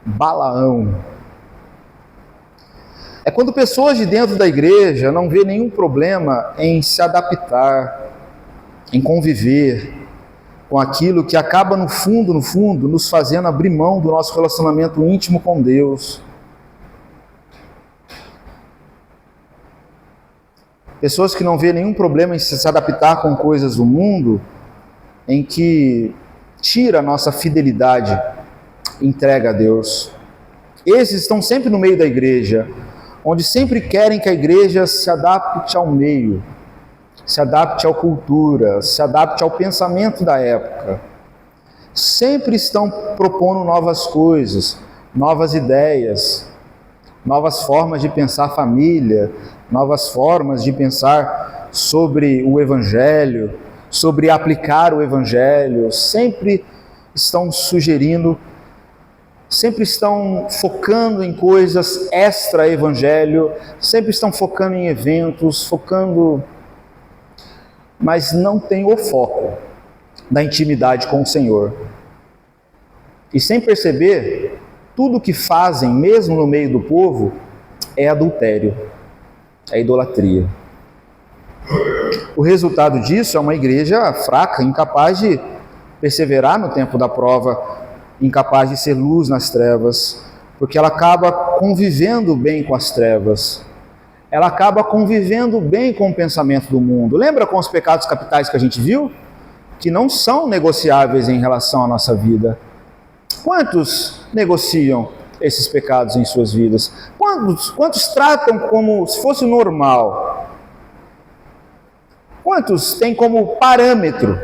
S1: Balaão? É quando pessoas de dentro da igreja não vê nenhum problema em se adaptar, em conviver com aquilo que acaba no fundo, nos fazendo abrir mão do nosso relacionamento íntimo com Deus. Pessoas que não vê nenhum problema em se adaptar com coisas do mundo, em que tira a nossa fidelidade, entrega a Deus. Esses estão sempre no meio da igreja, onde sempre querem que a igreja se adapte ao meio, se adapte à cultura, se adapte ao pensamento da época. Sempre estão propondo novas coisas, novas ideias, novas formas de pensar família, novas formas de pensar sobre o Evangelho, sobre aplicar o Evangelho. Sempre estão sugerindo, sempre estão focando em coisas extra-evangelho, sempre estão focando em eventos, mas não tem o foco da intimidade com o Senhor. E sem perceber, tudo que fazem, mesmo no meio do povo, é adultério, é idolatria. O resultado disso é uma igreja fraca, incapaz de perseverar no tempo da prova, incapaz de ser luz nas trevas, porque ela acaba convivendo bem com as trevas, ela acaba convivendo bem com o pensamento do mundo. Lembra com os pecados capitais que a gente viu? Que não são negociáveis em relação à nossa vida. Quantos negociam esses pecados em suas vidas? Quantos tratam como se fosse normal? Quantos têm como parâmetro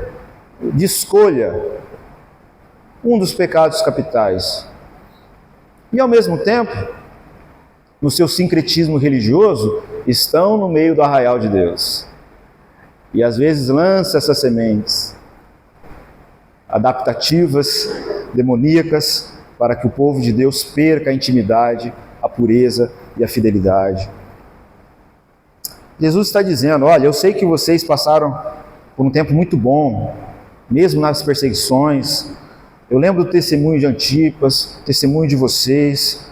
S1: de escolha um dos pecados capitais? E ao mesmo tempo, no seu sincretismo religioso, estão no meio do arraial de Deus. E às vezes lança essas sementes adaptativas, demoníacas, para que o povo de Deus perca a intimidade, a pureza e a fidelidade. Jesus está dizendo: olha, eu sei que vocês passaram por um tempo muito bom, mesmo nas perseguições. Eu lembro do testemunho de Antipas, testemunho de vocês,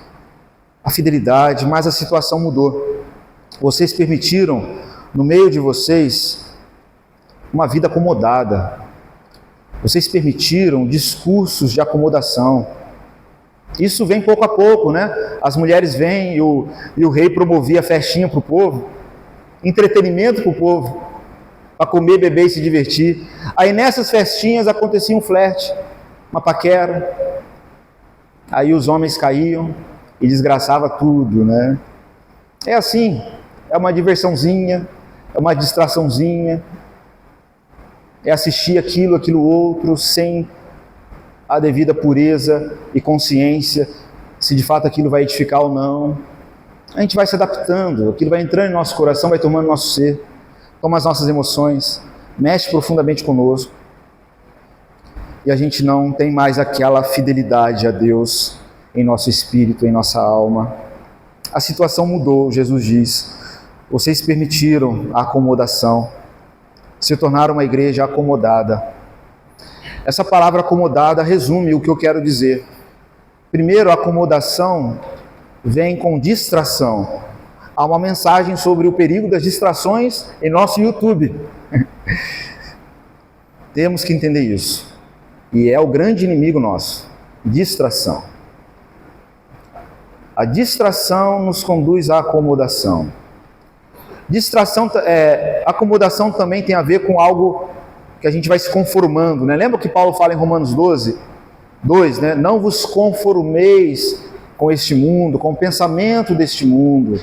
S1: a fidelidade, mas a situação mudou. Vocês permitiram, no meio de vocês, uma vida acomodada. Vocês permitiram discursos de acomodação. Isso vem pouco a pouco, né? As mulheres vêm e o rei promovia festinha para o povo, entretenimento para o povo, para comer, beber e se divertir. Aí nessas festinhas acontecia um flerte, uma paquera. Aí os homens caíam e desgraçava tudo, né? É assim, é uma diversãozinha, é uma distraçãozinha, é assistir aquilo outro, sem a devida pureza e consciência, se de fato aquilo vai edificar ou não. A gente vai se adaptando, aquilo vai entrando em nosso coração, vai tomando nosso ser, toma as nossas emoções, mexe profundamente conosco, e a gente não tem mais aquela fidelidade a Deus em nosso espírito, em nossa alma. A situação mudou, Jesus diz. Vocês permitiram a acomodação, se tornaram uma igreja acomodada. Essa palavra acomodada resume o que eu quero dizer. Primeiro, a acomodação vem com distração. Há uma mensagem sobre o perigo das distrações em nosso YouTube. Temos que entender isso. E é o grande inimigo nosso, distração. A distração nos conduz à acomodação. Acomodação também tem a ver com algo que a gente vai se conformando, né? Lembra que Paulo fala em Romanos 12, 2, né? Não vos conformeis com este mundo, com o pensamento deste mundo.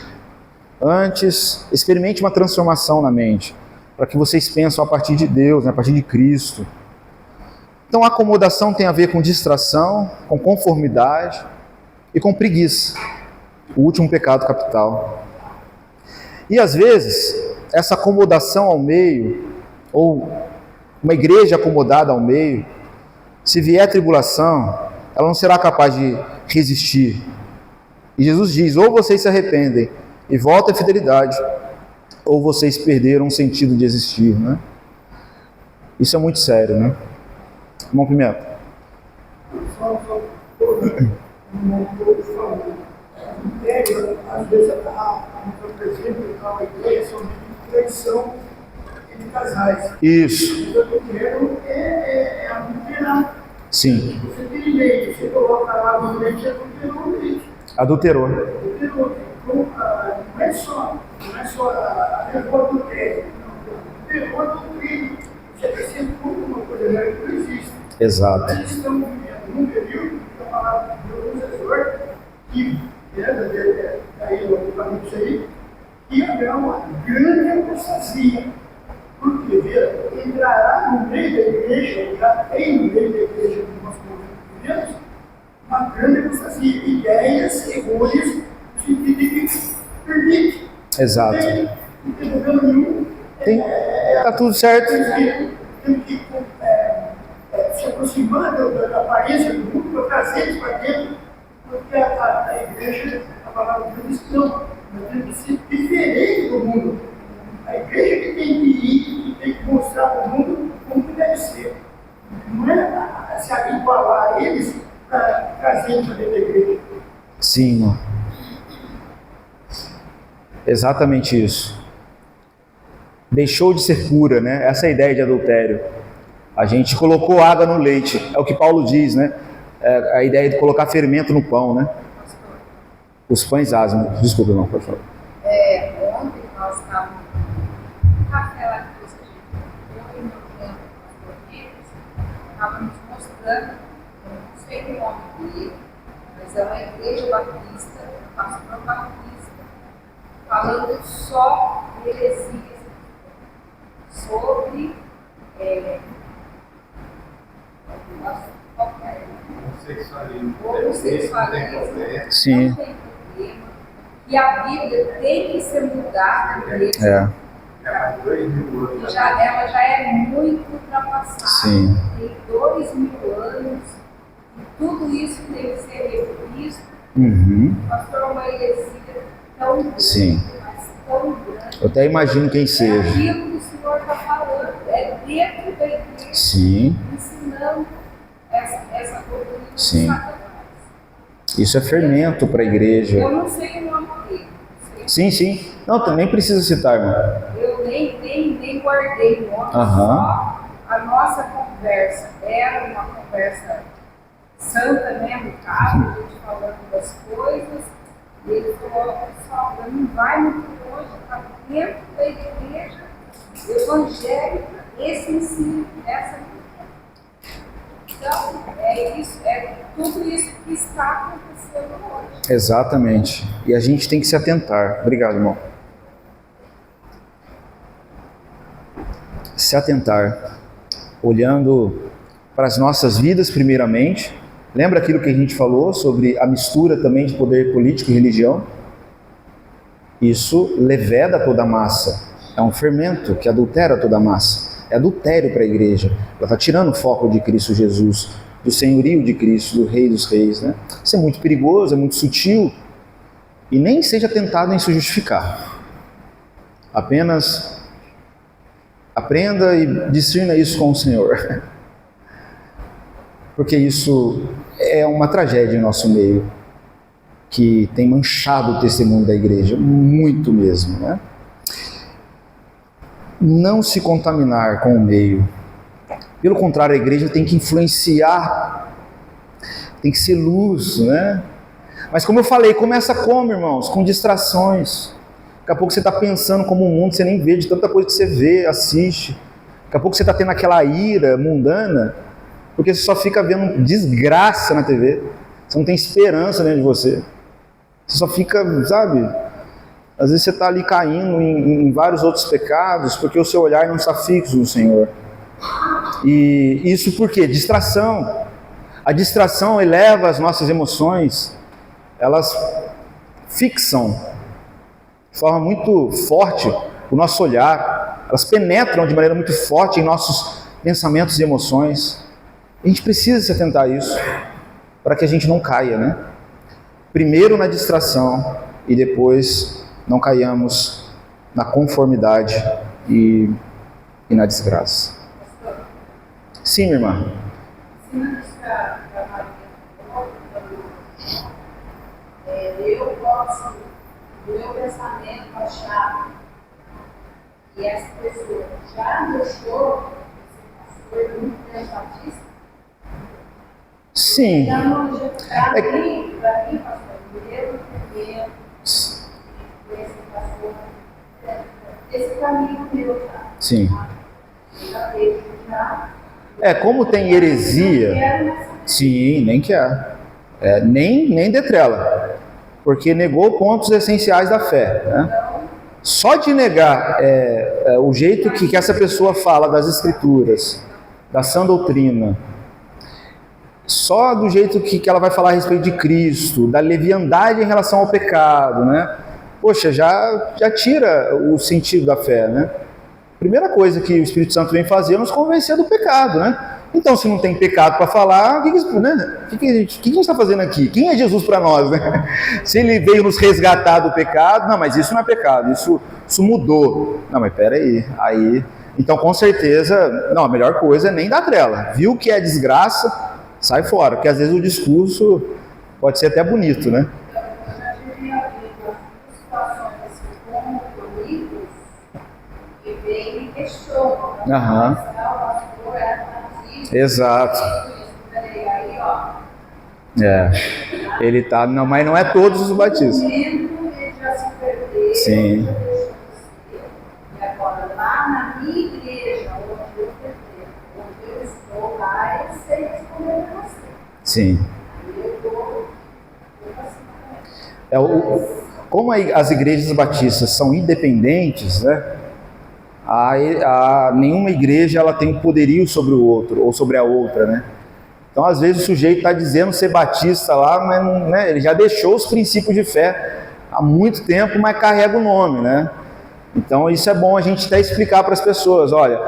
S1: Antes, experimente uma transformação na mente, para que vocês pensem a partir de Deus, né? A partir de Cristo. Então, a acomodação tem a ver com distração, com conformidade e com preguiça, o último pecado capital. E às vezes, essa acomodação ao meio, ou uma igreja acomodada ao meio, se vier tribulação, ela não será capaz de resistir. E Jesus diz: ou vocês se arrependem e voltam à fidelidade, ou vocês perderam o sentido de existir, né? Isso é muito sério, né? Irmão Pimenta. Às vezes a igreja são de traição de casais. Isso. O que eu quero é adulterar. Sim. Você tem lei, você coloca lá no leite, adulterou. Adulterou. Então, não é só a adultério. Adulterou a doutrina. Você está sendo uma coisa que não existe. Exato. Nós estamos vivendo num período que a palavra de Deus nos exorta
S3: que aí eu falei isso aí, que haverá uma grande apostasia. Porque, veja, entrará no meio da igreja, já tem no meio da igreja que nós vivemos, uma grande apostasia, ideias errôneas, no sentido de que permite.
S1: Exato.
S3: Não tem problema nenhum.
S1: Tá tudo certo.
S3: Temos que se aproximar da aparência do mundo para trazer eles para dentro, porque a igreja, a palavra de Deus diz que não, nós temos que ser diferente do mundo. A igreja que tem que ir, que tem que mostrar para o mundo como que deve ser. Não é se igualar a eles para trazer eles para dentro da igreja.
S1: Sim, irmão. Exatamente isso. Deixou de ser pura, né? Essa é a ideia de adultério. A gente colocou água no leite, é o que Paulo diz, né? É a ideia de colocar fermento no pão, né? Os pães ázimos. Desculpa, irmão, pode falar.
S4: Ontem nós estávamos no café lá que você eu e meu tempo, estávamos mostrando, eu não sei o nome dele, mas é uma igreja batista, um pastor batista, falando só heresias sobre homossexualismo,
S1: Sim.
S4: não tem problema, e a Bíblia tem que ser mudada mesmo. Ela já é muito ultrapassada.
S1: Sim.
S4: Tem 2000 anos e tudo isso tem que ser revisto. Pastor, uma heresia tão grande,
S1: Sim.
S4: mas tão grande.
S1: Eu até imagino quem seja.
S4: É aquilo que o Senhor está falando, é dentro da igreja,
S1: Sim.
S4: ensinando essa doutrina de
S1: Sim.
S4: Satanás.
S1: Isso é fermento para a igreja.
S4: Eu não sei o nome dele.
S1: Sim, sim. Não, também precisa citar, irmão.
S4: Eu nem guardei o nome,
S1: Aham.
S4: só a nossa conversa era uma conversa santa, né, no caso, a gente falando das coisas, e ele falou, pessoal, não vai muito longe, está dentro da igreja evangélica, esse ensino, essa então, é tudo isso que está acontecendo hoje.
S1: Exatamente. E a gente tem que se atentar. Obrigado, irmão. Se atentar, olhando para as nossas vidas primeiramente. Lembra aquilo que a gente falou sobre a mistura também de poder político e religião? Isso leveda toda a massa. É um fermento que adultera toda a massa. É adultério para a igreja. Ela está tirando o foco de Cristo Jesus, do senhorio de Cristo, do Rei dos Reis, né? Isso é muito perigoso, é muito sutil. E nem seja tentado em se justificar. Apenas aprenda e discirna isso com o Senhor. Porque isso é uma tragédia em nosso meio, que tem manchado o testemunho da igreja, muito mesmo, né? Não se contaminar com o meio. Pelo contrário, a igreja tem que influenciar, tem que ser luz, né? Mas como eu falei, começa como, irmãos? Com distrações. Daqui a pouco você está pensando como o mundo, você nem vê de tanta coisa que você vê, assiste. Daqui a pouco você está tendo aquela ira mundana, porque você só fica vendo desgraça na TV. Você não tem esperança dentro de você. Você só fica, sabe... Às vezes você está ali caindo em vários outros pecados, porque o seu olhar não está fixo no Senhor. E isso por quê? Distração. A distração eleva as nossas emoções, elas fixam de forma muito forte o nosso olhar, elas penetram de maneira muito forte em nossos pensamentos e emoções. A gente precisa se atentar a isso, para que a gente não caia, né? Primeiro na distração e depois não caiamos na conformidade e na desgraça. Sim, minha irmã.
S4: Eu posso, no meu pensamento, achar que essa pessoa já deixou de ser muito batista.
S1: Sim.
S4: Para mim, pastor, primeiro entender esse caminho meu, tá?
S1: Sim. Como tem heresia, sim, nem quer. Nem detrela. porque negou pontos essenciais da fé, né? Só de negar o jeito que essa pessoa fala das Escrituras, da sã doutrina, só do jeito que ela vai falar a respeito de Cristo, da leviandade em relação ao pecado, né? Poxa, já tira o sentido da fé, né? Primeira coisa que o Espírito Santo vem fazer é nos convencer do pecado, né? Então, se não tem pecado para falar, o que a gente está fazendo aqui? Quem é Jesus para nós, né? Se ele veio nos resgatar do pecado, não, mas isso não é pecado, isso mudou. Não, mas peraí, então com certeza, não, a melhor coisa é nem dar trela. Viu que é desgraça, sai fora, porque às vezes o discurso pode ser até bonito, né? Aham. Exato. Ele tá, não, mas não é todos os batistas. Sim.
S4: E agora lá na minha igreja, onde eu estou lá, eu sei responder para você.
S1: Sim. Como as igrejas batistas são independentes, né? Nenhuma igreja ela tem um poderio sobre o outro ou sobre a outra, né? Então, às vezes o sujeito está dizendo ser batista lá, mas não, né? Ele já deixou os princípios de fé há muito tempo, mas carrega o nome, né? Então, isso é bom a gente até explicar para as pessoas, olha,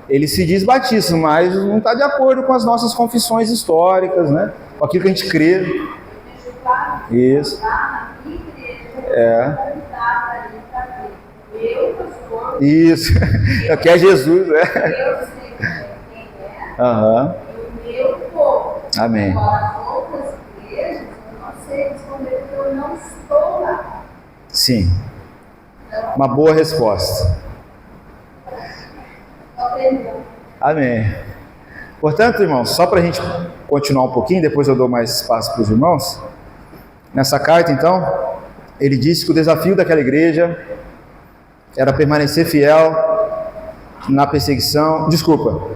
S1: ele se diz batista, mas não está de acordo com as nossas confissões históricas, né? Com aquilo que a gente crê. Isso. Isso. Que é Jesus, né?
S4: Eu sei quem é.
S1: Aham.
S4: E o meu povo.
S1: Amém.
S4: Agora, outras igrejas, eu não sei responder porque eu não estou lá.
S1: Sim. Uma boa resposta. Amém. Portanto, irmãos, só para a gente continuar um pouquinho, depois eu dou mais espaço para os irmãos. Nessa carta, então, ele disse que o desafio daquela igreja era permanecer fiel na perseguição. Desculpa.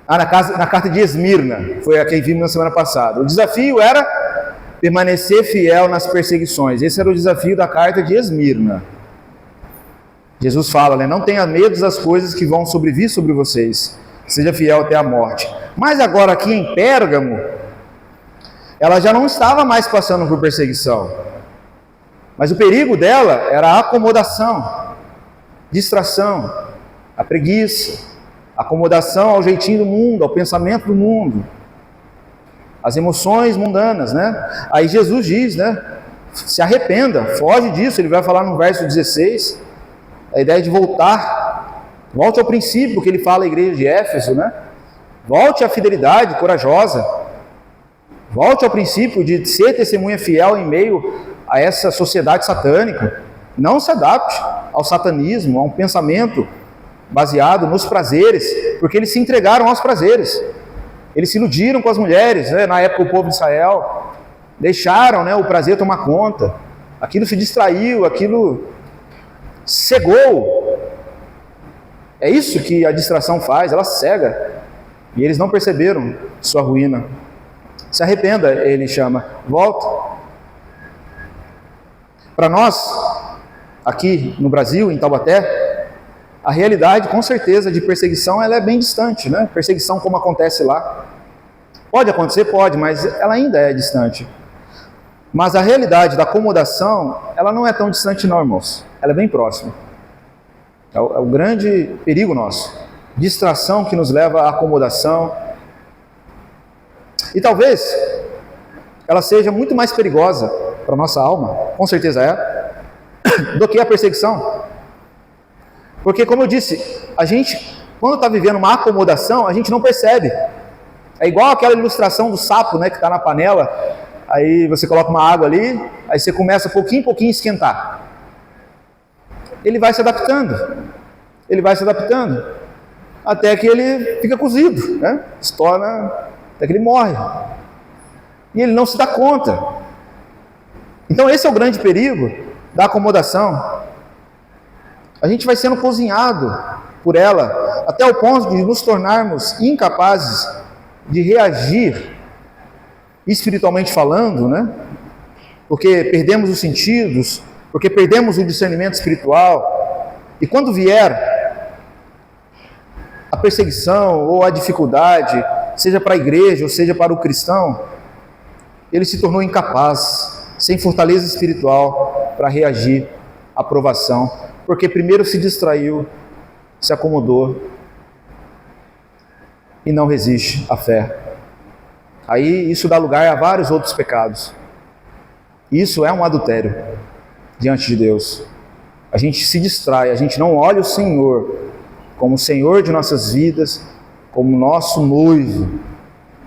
S1: Na carta de Esmirna, foi a que vimos na semana passada. O desafio era permanecer fiel nas perseguições. Esse era o desafio da carta de Esmirna. Jesus fala, né? Não tenha medo das coisas que vão sobrevir sobre vocês. Seja fiel até a morte. Mas agora aqui em Pérgamo, ela já não estava mais passando por perseguição. Mas o perigo dela era a acomodação, distração, a preguiça, acomodação ao jeitinho do mundo, ao pensamento do mundo, as emoções mundanas, né? Aí Jesus diz, né? Se arrependa, foge disso. Ele vai falar no verso 16, a ideia de voltar, volte ao princípio que ele fala à igreja de Éfeso, né? Volte à fidelidade corajosa, volte ao princípio de ser testemunha fiel em meio a essa sociedade satânica. Não se adapte ao satanismo, a um pensamento baseado nos prazeres, porque eles se entregaram aos prazeres. Eles se iludiram com as mulheres, né? Na época o povo de Israel, deixaram, né, o prazer tomar conta. Aquilo se distraiu, aquilo cegou. É isso que a distração faz, ela cega. E eles não perceberam sua ruína. Se arrependa, ele chama, volta. Para nós, aqui no Brasil, em Taubaté, a realidade, com certeza, de perseguição, ela é bem distante, né? Perseguição como acontece lá. Pode acontecer? Pode, mas ela ainda é distante. Mas a realidade da acomodação, ela não é tão distante não, irmãos. Ela é bem próxima. É o grande perigo nosso. Distração que nos leva à acomodação. E talvez ela seja muito mais perigosa para a nossa alma, com certeza é, do que a perseguição. Porque, como eu disse, a gente, quando está vivendo uma acomodação, a gente não percebe. É igual aquela ilustração do sapo, né, que está na panela, aí você coloca uma água ali, aí você começa pouquinho em pouquinho a esquentar. Ele vai se adaptando, até que ele fica cozido, né? Se torna, até que ele morre. E ele não se dá conta. Então esse é o grande perigo da acomodação. A gente vai sendo cozinhado por ela, até o ponto de nos tornarmos incapazes de reagir, espiritualmente falando, né? porque perdemos os sentidos, porque perdemos o discernimento espiritual. E quando vier a perseguição ou a dificuldade, seja para a igreja ou seja para o cristão, ele se tornou incapaz, sem fortaleza espiritual para reagir à provação, porque primeiro se distraiu, se acomodou e não resiste à fé. Aí isso dá lugar a vários outros pecados. Isso é um adultério diante de Deus. A gente se distrai, a gente não olha o Senhor como o Senhor de nossas vidas, como nosso noivo.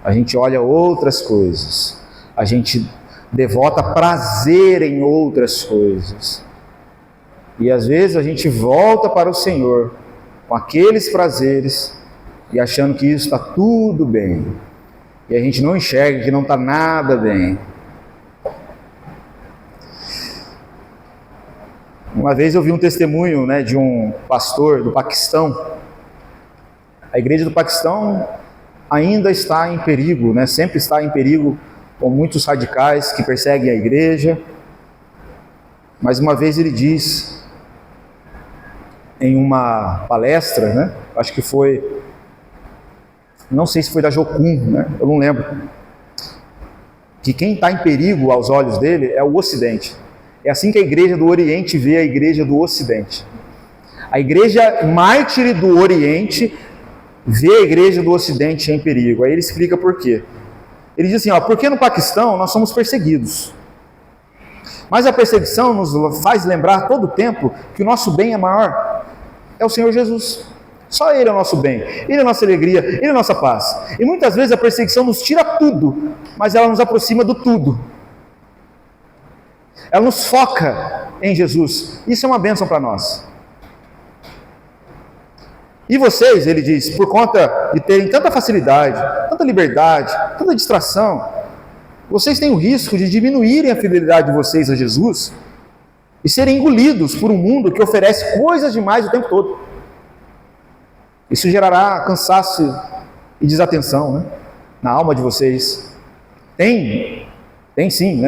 S1: A gente olha outras coisas. A gente devota prazer em outras coisas. E às vezes a gente volta para o Senhor com aqueles prazeres e achando que isso está tudo bem. E a gente não enxerga que não está nada bem. Uma vez eu vi um testemunho, de um pastor do Paquistão. A igreja do Paquistão ainda está em perigo, sempre está em perigo, com muitos radicais que perseguem a igreja. Mas uma vez ele diz, em uma palestra, acho que foi, não sei se foi da Jocum, eu não lembro, que quem está em perigo aos olhos dele é o Ocidente. É assim que a igreja do Oriente vê a igreja do Ocidente. A igreja mártir do Oriente vê a igreja do Ocidente em perigo. Aí ele explica por quê. Ele diz assim, porque no Paquistão nós somos perseguidos. Mas a perseguição nos faz lembrar todo o tempo que o nosso bem é maior. É o Senhor Jesus. Só Ele é o nosso bem, Ele é a nossa alegria, Ele é a nossa paz. E muitas vezes a perseguição nos tira tudo, mas ela nos aproxima do tudo. Ela nos foca em Jesus. Isso é uma bênção para nós. E vocês, ele diz, por conta de terem tanta facilidade, tanta liberdade, tanta distração, vocês têm o risco de diminuírem a fidelidade de vocês a Jesus e serem engolidos por um mundo que oferece coisas demais o tempo todo. Isso gerará cansaço e desatenção, na alma de vocês. Tem sim,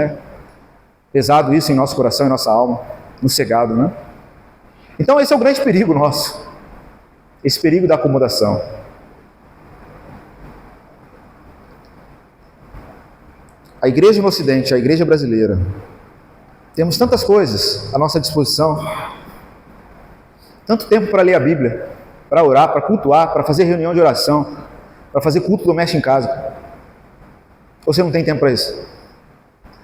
S1: pesado isso em nosso coração e nossa alma, nos cegado, Então esse é o grande perigo nosso, esse perigo da acomodação. A igreja no Ocidente, a igreja brasileira, temos tantas coisas à nossa disposição, tanto tempo para ler a Bíblia, para orar, para cultuar, para fazer reunião de oração, para fazer culto doméstico em casa. Ou você não tem tempo para isso?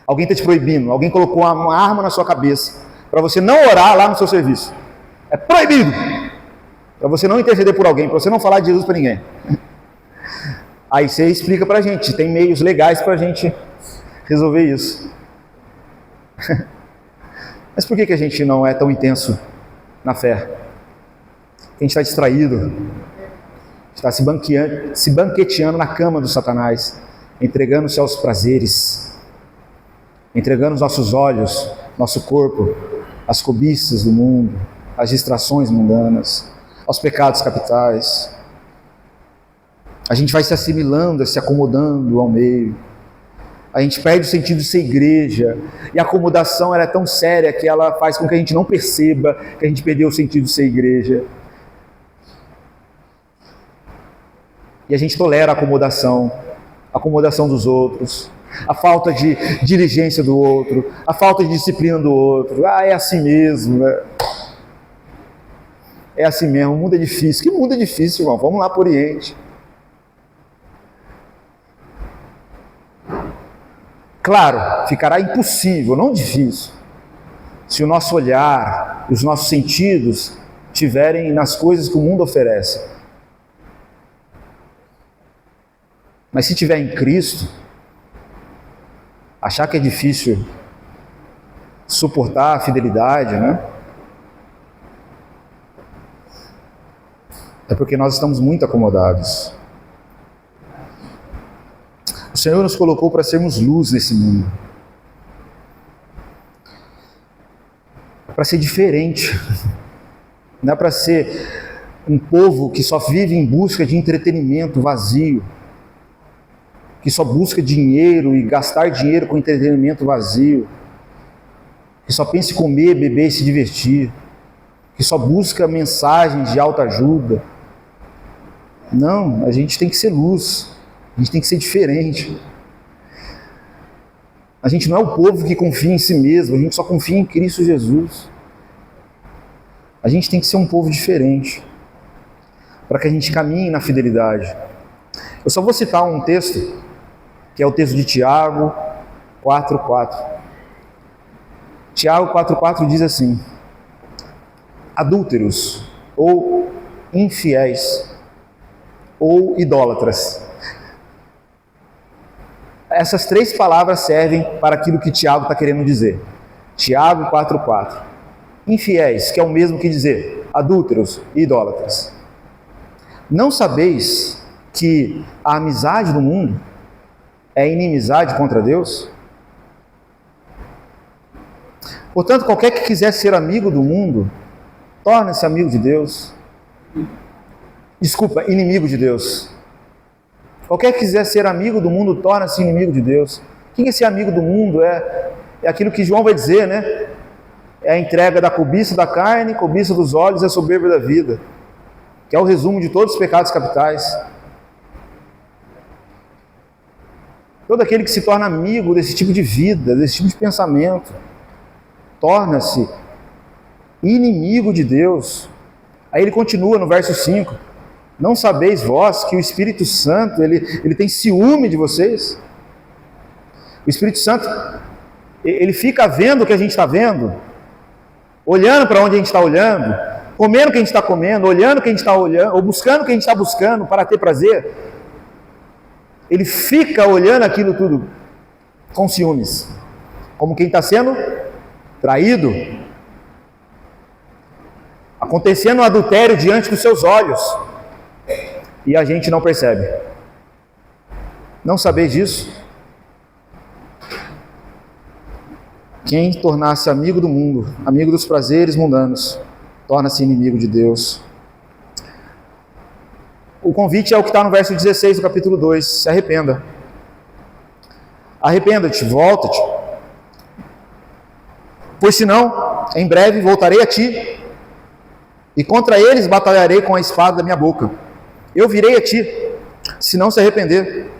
S1: Alguém está te proibindo, alguém colocou uma arma na sua cabeça para você não orar lá no seu serviço. É proibido! Para você não interceder por alguém, para você não falar de Jesus para ninguém. Aí você explica para a gente, tem meios legais para a gente resolver isso. Mas por que a gente não é tão intenso na fé? A gente está distraído, está se banqueteando na cama do Satanás, entregando-se aos prazeres, entregando os nossos olhos, nosso corpo, às cobiças do mundo, às distrações mundanas, aos pecados capitais. A gente vai se assimilando, se acomodando ao meio. A gente perde o sentido de ser igreja. E a acomodação ela é tão séria que ela faz com que a gente não perceba que a gente perdeu o sentido de ser igreja. E a gente tolera a acomodação dos outros, a falta de diligência do outro, a falta de disciplina do outro. É assim mesmo, É assim mesmo, o mundo é difícil. Que mundo é difícil, irmão? Vamos lá para o Oriente. Claro, ficará impossível, não difícil, se o nosso olhar, os nossos sentidos estiverem nas coisas que o mundo oferece. Mas se estiver em Cristo, achar que é difícil suportar a fidelidade, é porque nós estamos muito acomodados. O Senhor nos colocou para sermos luz nesse mundo. Para ser diferente. Não é para ser um povo que só vive em busca de entretenimento vazio. Que só busca dinheiro e gastar dinheiro com entretenimento vazio. que só pensa em comer, beber e se divertir, que só busca mensagens de autoajuda. Não, a gente tem que ser luz, a gente tem que ser diferente. A gente não é o povo que confia em si mesmo, a gente só confia em Cristo Jesus. A gente tem que ser um povo diferente, para que a gente caminhe na fidelidade. Eu só vou citar um texto, que é o texto de Tiago 4,4. Tiago 4,4 diz assim: adúlteros, ou infiéis, ou idólatras. Essas três palavras servem para aquilo que Tiago está querendo dizer. Tiago 4,4. Infiéis, que é o mesmo que dizer adúlteros e idólatras. Não sabeis que a amizade do mundo é inimizade contra Deus? Portanto, qualquer que quiser ser amigo do mundo, torna-se amigo de Deus. Desculpa, inimigo de Deus. Qualquer que quiser ser amigo do mundo, torna-se inimigo de Deus. Quem é ser amigo do mundo? É aquilo que João vai dizer, né? É a entrega da cobiça da carne, cobiça dos olhos e a soberba da vida, que é o resumo de todos os pecados capitais. Todo aquele que se torna amigo desse tipo de vida, desse tipo de pensamento, torna-se inimigo de Deus. Aí ele continua no verso 5: não sabeis vós que o Espírito Santo, ele tem ciúme de vocês? O Espírito Santo, ele fica vendo o que a gente está vendo, olhando para onde a gente está olhando, comendo o que a gente está comendo, olhando o que a gente está olhando, ou buscando o que a gente está buscando para ter prazer. Ele fica olhando aquilo tudo com ciúmes, como quem está sendo traído, acontecendo um adultério diante dos seus olhos, e a gente não percebe. Não sabeis disso? Quem tornar-se amigo do mundo, amigo dos prazeres mundanos, torna-se inimigo de Deus. O convite é o que está no verso 16 do capítulo 2, se arrependa. Arrependa-te, volta-te, pois senão, em breve voltarei a ti, e contra eles batalharei com a espada da minha boca. Eu virei a ti, se não se arrepender.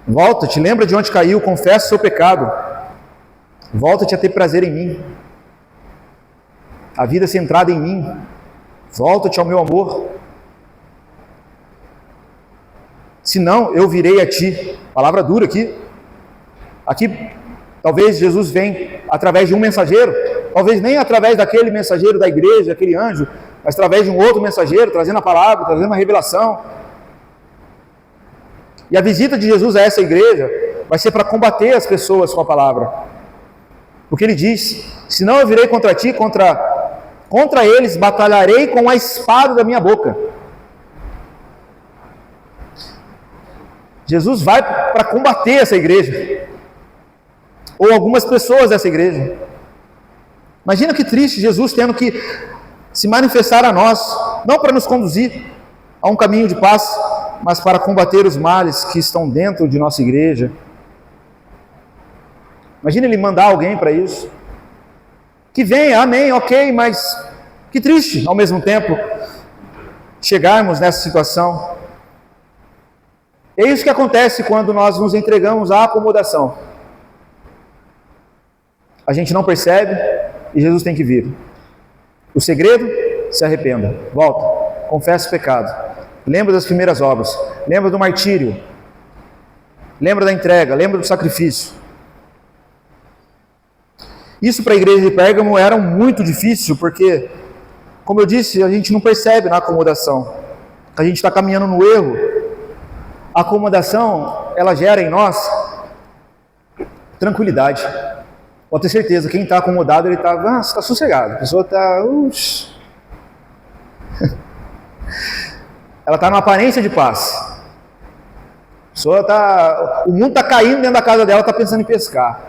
S1: Volta-te, lembra de onde caiu, confessa o seu pecado. Volta-te a ter prazer em mim. A vida centrada em mim. Volta-te ao meu amor. Senão eu virei a ti. Palavra dura aqui. Aqui, talvez Jesus venha através de um mensageiro. Talvez nem através daquele mensageiro da igreja, aquele anjo, mas através de um outro mensageiro, trazendo a palavra, trazendo uma revelação. E a visita de Jesus a essa igreja vai ser para combater as pessoas com a palavra. Porque ele diz: senão eu virei contra ti, contra eles batalharei com a espada da minha boca. Jesus vai para combater essa igreja, ou algumas pessoas dessa igreja. Imagina que triste, Jesus tendo que se manifestar a nós, não para nos conduzir a um caminho de paz, mas para combater os males que estão dentro de nossa igreja. Imagina ele mandar alguém para isso. Que venha, amém, ok, mas que triste ao mesmo tempo chegarmos nessa situação. É isso que acontece quando nós nos entregamos à acomodação. A gente não percebe e Jesus tem que vir. O segredo: se arrependa, volta, confessa o pecado, lembra das primeiras obras, lembra do martírio, lembra da entrega, lembra do sacrifício. Isso para a igreja de Pérgamo era muito difícil, porque, como eu disse, a gente não percebe na acomodação. A gente está caminhando no erro. A acomodação, ela gera em nós tranquilidade. Pode ter certeza, quem está acomodado, ele está sossegado. A pessoa está... ela está numa aparência de paz. A pessoa está... O mundo está caindo dentro da casa dela, está pensando em pescar.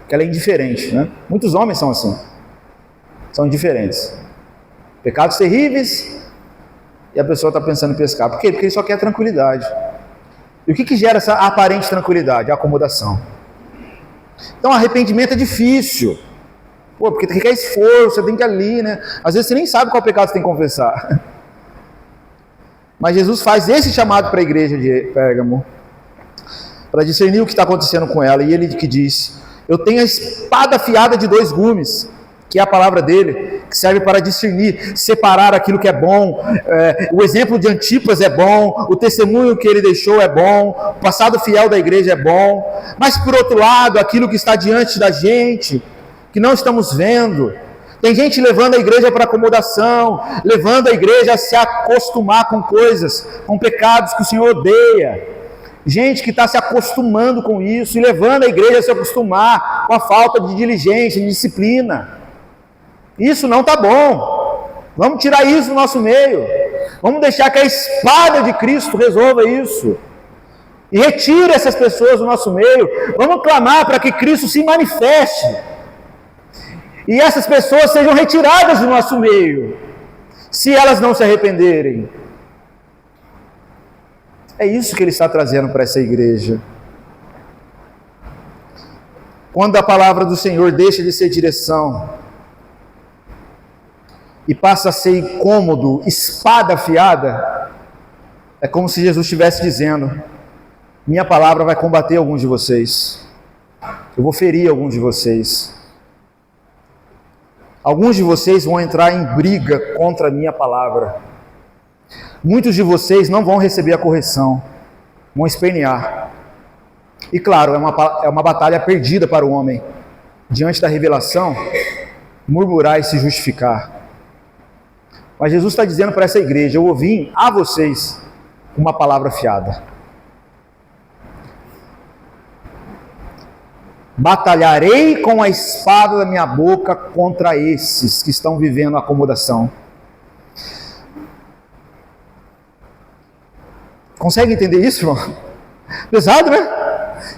S1: Que ela é indiferente, né? Muitos homens são assim, são indiferentes, pecados terríveis, e a pessoa está pensando em pescar. Por quê? Porque ele só quer tranquilidade. E o que gera essa aparente tranquilidade? A acomodação. Então arrependimento é difícil. Pô, porque requer esforço, você tem que ir ali, né? Às vezes você nem sabe qual pecado você tem que confessar. Mas Jesus faz esse chamado para a igreja de Pérgamo, para discernir o que está acontecendo com ela. E ele que diz: eu tenho a espada afiada de 2 gumes, que é a palavra dele, que serve para discernir, separar aquilo que é bom. O exemplo de Antipas é bom, o testemunho que ele deixou é bom, o passado fiel da igreja é bom, mas por outro lado, aquilo que está diante da gente, que não estamos vendo. Tem gente levando a igreja para acomodação, levando a igreja a se acostumar com coisas, com pecados que o Senhor odeia. Gente que está se acostumando com isso e levando a igreja a se acostumar com a falta de diligência, de disciplina. Isso não está bom. Vamos tirar isso do nosso meio. Vamos deixar que a espada de Cristo resolva isso. E retire essas pessoas do nosso meio. Vamos clamar para que Cristo se manifeste. E essas pessoas sejam retiradas do nosso meio, se elas não se arrependerem. É isso que ele está trazendo para essa igreja. Quando a palavra do Senhor deixa de ser direção e passa a ser incômodo, espada afiada, é como se Jesus estivesse dizendo: minha palavra vai combater alguns de vocês, eu vou ferir alguns de vocês. Alguns de vocês vão entrar em briga contra a minha palavra. Muitos de vocês não vão receber a correção, vão espernear. E claro, é uma batalha perdida para o homem. Diante da revelação, murmurar e se justificar. Mas Jesus está dizendo para essa igreja: eu vou vir a vocês com uma palavra afiada. Batalharei com a espada da minha boca contra esses que estão vivendo a acomodação. Consegue entender isso, irmão? Pesado, né?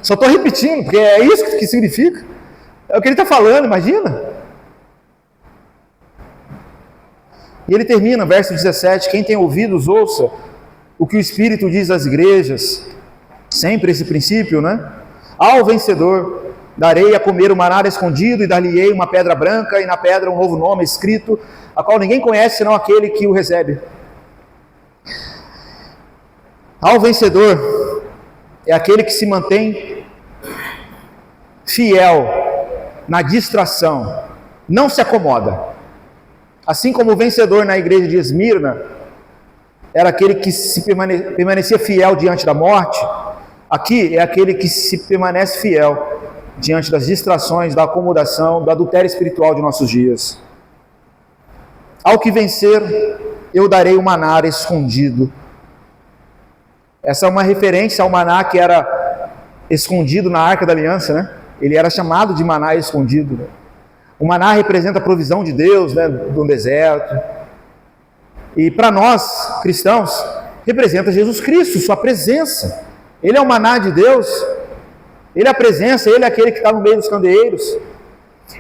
S1: Só estou repetindo, porque é isso que significa. É o que ele está falando, imagina. E ele termina, verso 17: quem tem ouvidos, ouça o que o Espírito diz às igrejas. Sempre esse princípio, né? Ao vencedor darei a comer o maná escondido, e dar-lhe-ei uma pedra branca, e na pedra um novo nome escrito, a qual ninguém conhece senão aquele que o recebe. Ao vencedor é aquele que se mantém fiel na distração, não se acomoda. Assim como o vencedor na igreja de Esmirna era aquele que permanecia fiel diante da morte, aqui é aquele que se permanece fiel diante das distrações, da acomodação, do adultério espiritual de nossos dias. Ao que vencer, eu darei o maná escondido. Essa é uma referência ao maná que era escondido na Arca da Aliança, né? Ele era chamado de maná escondido. Né? O maná representa a provisão de Deus, né, do deserto. E para nós, cristãos, representa Jesus Cristo, sua presença. Ele é o maná de Deus. Ele é a presença, ele é aquele que está no meio dos candeeiros.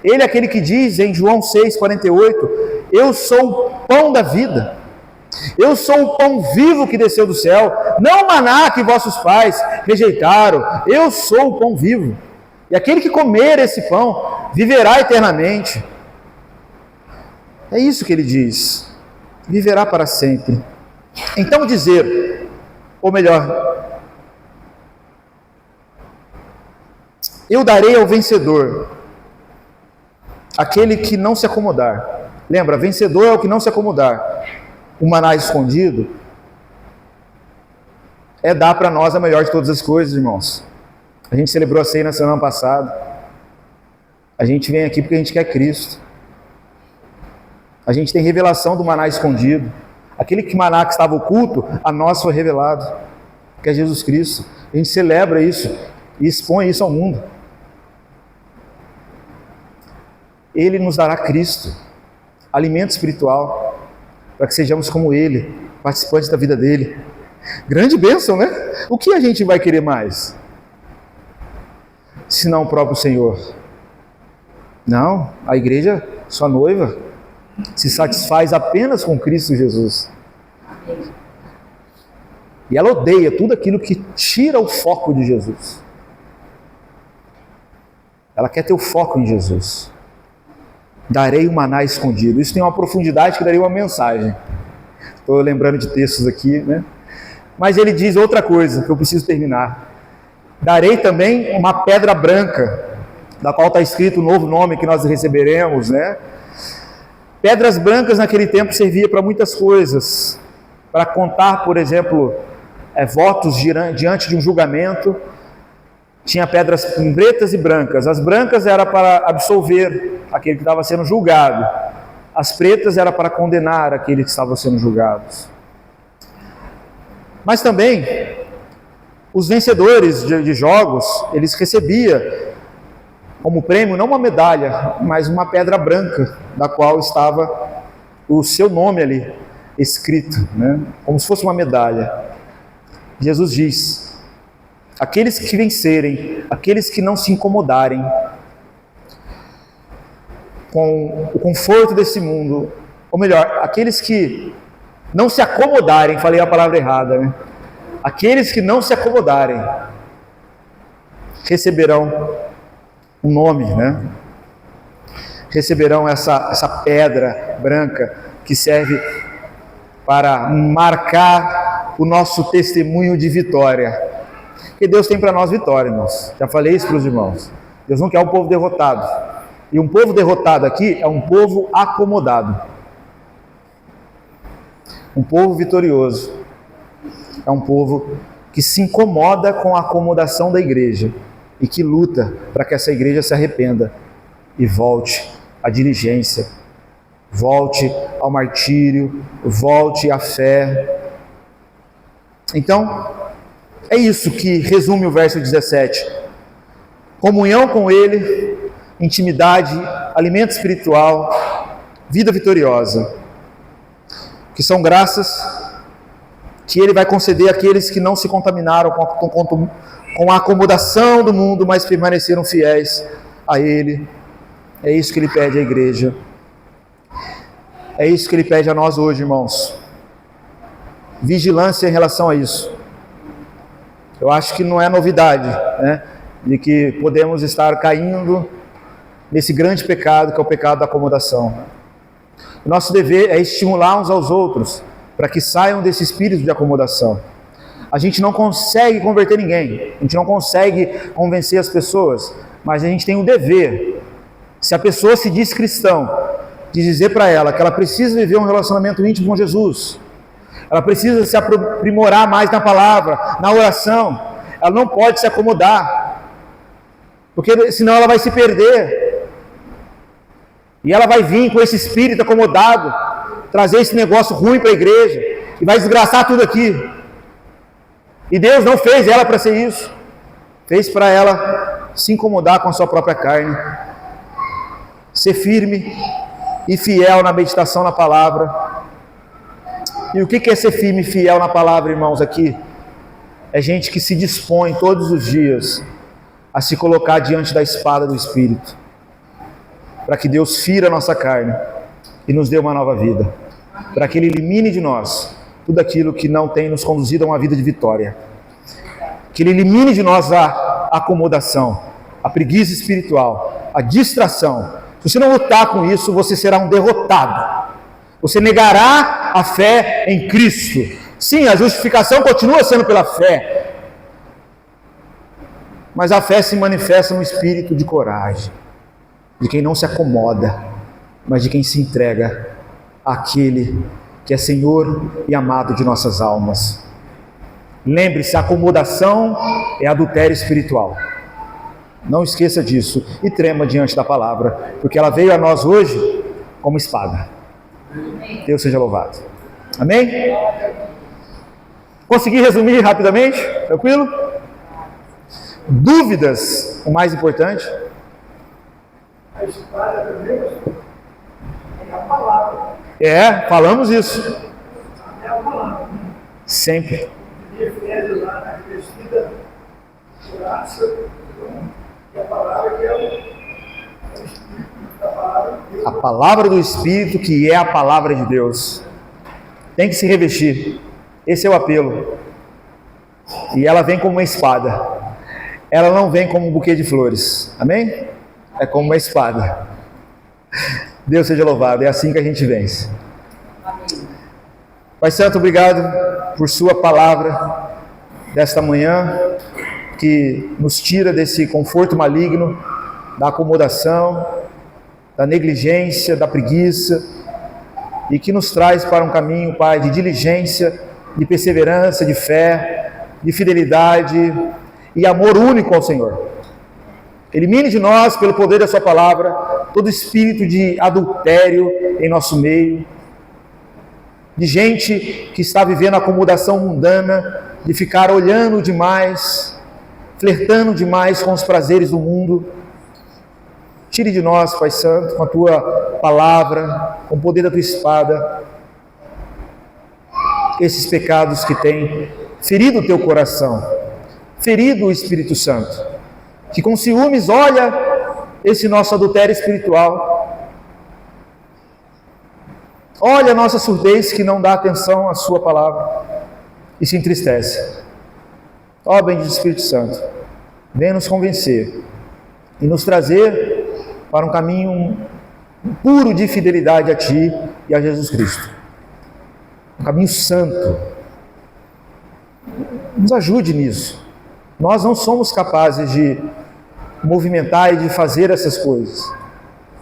S1: Ele é aquele que diz em João 6,48: eu sou o pão da vida. Eu sou o pão vivo que desceu do céu, não o maná que vossos pais rejeitaram. Eu sou o pão vivo. E aquele que comer esse pão viverá eternamente. É isso que ele diz. Viverá para sempre. Então dizer, ou melhor, eu darei ao vencedor, aquele que não se acomodar. Lembra, vencedor é o que não se acomodar. O maná escondido é dar para nós a melhor de todas as coisas, irmãos. A gente celebrou a ceia na semana passada. A gente vem aqui porque a gente quer Cristo. A gente tem revelação do maná escondido. Aquele maná que estava oculto, a nós foi revelado, que é Jesus Cristo. A gente celebra isso e expõe isso ao mundo. Ele nos dará Cristo, alimento espiritual, para que sejamos como Ele, participantes da vida dEle. Grande bênção, né? O que a gente vai querer mais? Senão o próprio Senhor. Não, a igreja, sua noiva, se satisfaz apenas com Cristo Jesus. E ela odeia tudo aquilo que tira o foco de Jesus. Ela quer ter o foco em Jesus. Darei o maná escondido. Isso tem uma profundidade que daria uma mensagem. Estou lembrando de textos aqui, né? Mas ele diz outra coisa que eu preciso terminar. Darei também uma pedra branca, da qual está escrito o novo nome que nós receberemos, né? Pedras brancas naquele tempo servia para muitas coisas. Para contar, por exemplo, votos diante de um julgamento. Tinha pedras pretas e brancas. As brancas era para absolver aquele que estava sendo julgado. As pretas era para condenar aquele que estava sendo julgado. Mas também, os vencedores de jogos, eles recebiam como prêmio não uma medalha, mas uma pedra branca, da qual estava o seu nome ali escrito, né? Como se fosse uma medalha. Jesus diz: aqueles que vencerem, aqueles que não se incomodarem com o conforto desse mundo, ou melhor, aqueles que não se acomodarem, falei a palavra errada, né? Aqueles que não se acomodarem receberão um nome, né? Receberão essa pedra branca que serve para marcar o nosso testemunho de vitória. Porque Deus tem para nós vitória, irmãos. Já falei isso para os irmãos. Deus não quer um povo derrotado. E um povo derrotado aqui é um povo acomodado. Um povo vitorioso é um povo que se incomoda com a acomodação da igreja e que luta para que essa igreja se arrependa e volte à diligência, volte ao martírio, volte à fé. Então, é isso que resume o verso 17. Comunhão com Ele, intimidade, alimento espiritual, vida vitoriosa, que são graças que Ele vai conceder àqueles que não se contaminaram com a acomodação do mundo, mas permaneceram fiéis a Ele. É isso que Ele pede à igreja. É isso que Ele pede a nós hoje, irmãos. Vigilância em relação a isso. Eu acho que não é novidade, né, de que podemos estar caindo nesse grande pecado que é o pecado da acomodação. O nosso dever é estimular uns aos outros para que saiam desse espírito de acomodação. A gente não consegue converter ninguém, a gente não consegue convencer as pessoas, mas a gente tem o dever, se a pessoa se diz cristão, de dizer para ela que ela precisa viver um relacionamento íntimo com Jesus, ela precisa se aprimorar mais na palavra, na oração, ela não pode se acomodar, porque senão ela vai se perder, e ela vai vir com esse espírito acomodado, trazer esse negócio ruim para a igreja, e vai desgraçar tudo aqui. E Deus não fez ela para ser isso, fez para ela se incomodar com a sua própria carne, ser firme e fiel na meditação na palavra. E o que é ser firme e fiel na palavra, irmãos, aqui? É gente que se dispõe todos os dias a se colocar diante da espada do Espírito, para que Deus fira a nossa carne e nos dê uma nova vida, para que Ele elimine de nós tudo aquilo que não tem nos conduzido a uma vida de vitória, que Ele elimine de nós a acomodação, a preguiça espiritual, a distração. Se você não lutar com isso, você será um derrotado, você negará a fé em Cristo. Sim, a justificação continua sendo pela fé, mas a fé se manifesta no espírito de coragem, de quem não se acomoda, mas de quem se entrega àquele que é Senhor e amado de nossas almas. Lembre-se, a acomodação é adultério espiritual. Não esqueça disso e trema diante da palavra, porque ela veio a nós hoje como espada. Deus seja louvado. Amém? Consegui resumir rapidamente? Tranquilo? Dúvidas, o mais importante?
S3: A espada também é a palavra.
S1: Falamos isso.
S3: É a palavra.
S1: Sempre.
S3: E Efésios lá na revestida, graça, e a palavra que é o Espírito da palavra de Deus.
S1: A palavra do Espírito, que é a palavra de Deus, tem que se revestir. Esse é o apelo. E ela vem como uma espada. Ela não vem como um buquê de flores. Amém? é como uma espada. Deus seja louvado, é assim que a gente vence.
S4: Amém.
S1: Pai Santo, obrigado por sua palavra desta manhã, que nos tira desse conforto maligno, da acomodação, da negligência, da preguiça, e que nos traz para um caminho, Pai, de diligência, de perseverança, de fé, de fidelidade e amor único ao Senhor. Elimine de nós, pelo poder da sua palavra, todo espírito de adultério em nosso meio, de gente que está vivendo a acomodação mundana, de ficar olhando demais, flertando demais com os prazeres do mundo. Tire de nós, Pai Santo, com a tua palavra, com o poder da tua espada, esses pecados que têm ferido o teu coração, ferido o Espírito Santo, que com ciúmes olha esse nosso adultério espiritual, olha a nossa surdez que não dá atenção à sua palavra e se entristece. Ó bendito Espírito Santo, venha nos convencer e nos trazer para um caminho puro de fidelidade a Ti e a Jesus Cristo. Um caminho santo. Nos ajude nisso. Nós não somos capazes de movimentar e de fazer essas coisas.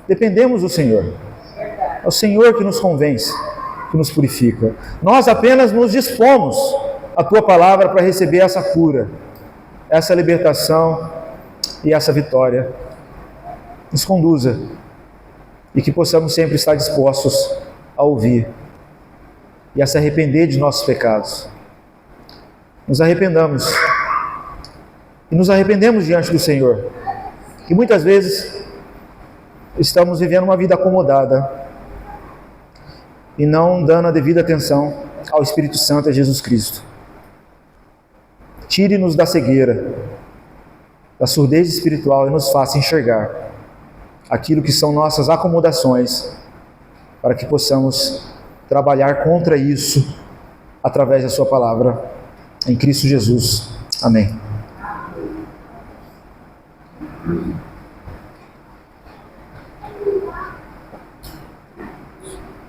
S1: Dependemos do Senhor. É o Senhor que nos convence, que nos purifica. Nós apenas nos dispomos à Tua palavra para receber essa cura, essa libertação e essa vitória. Nos conduza e que possamos sempre estar dispostos a ouvir e a se arrepender de nossos pecados. Nos arrependamos e nos arrependemos diante do Senhor, que muitas vezes estamos vivendo uma vida acomodada e não dando a devida atenção ao Espírito Santo e a Jesus Cristo. Tire-nos da cegueira, da surdez espiritual e nos faça enxergar aquilo que são nossas acomodações, para que possamos trabalhar contra isso através da sua palavra, em Cristo Jesus. Amém.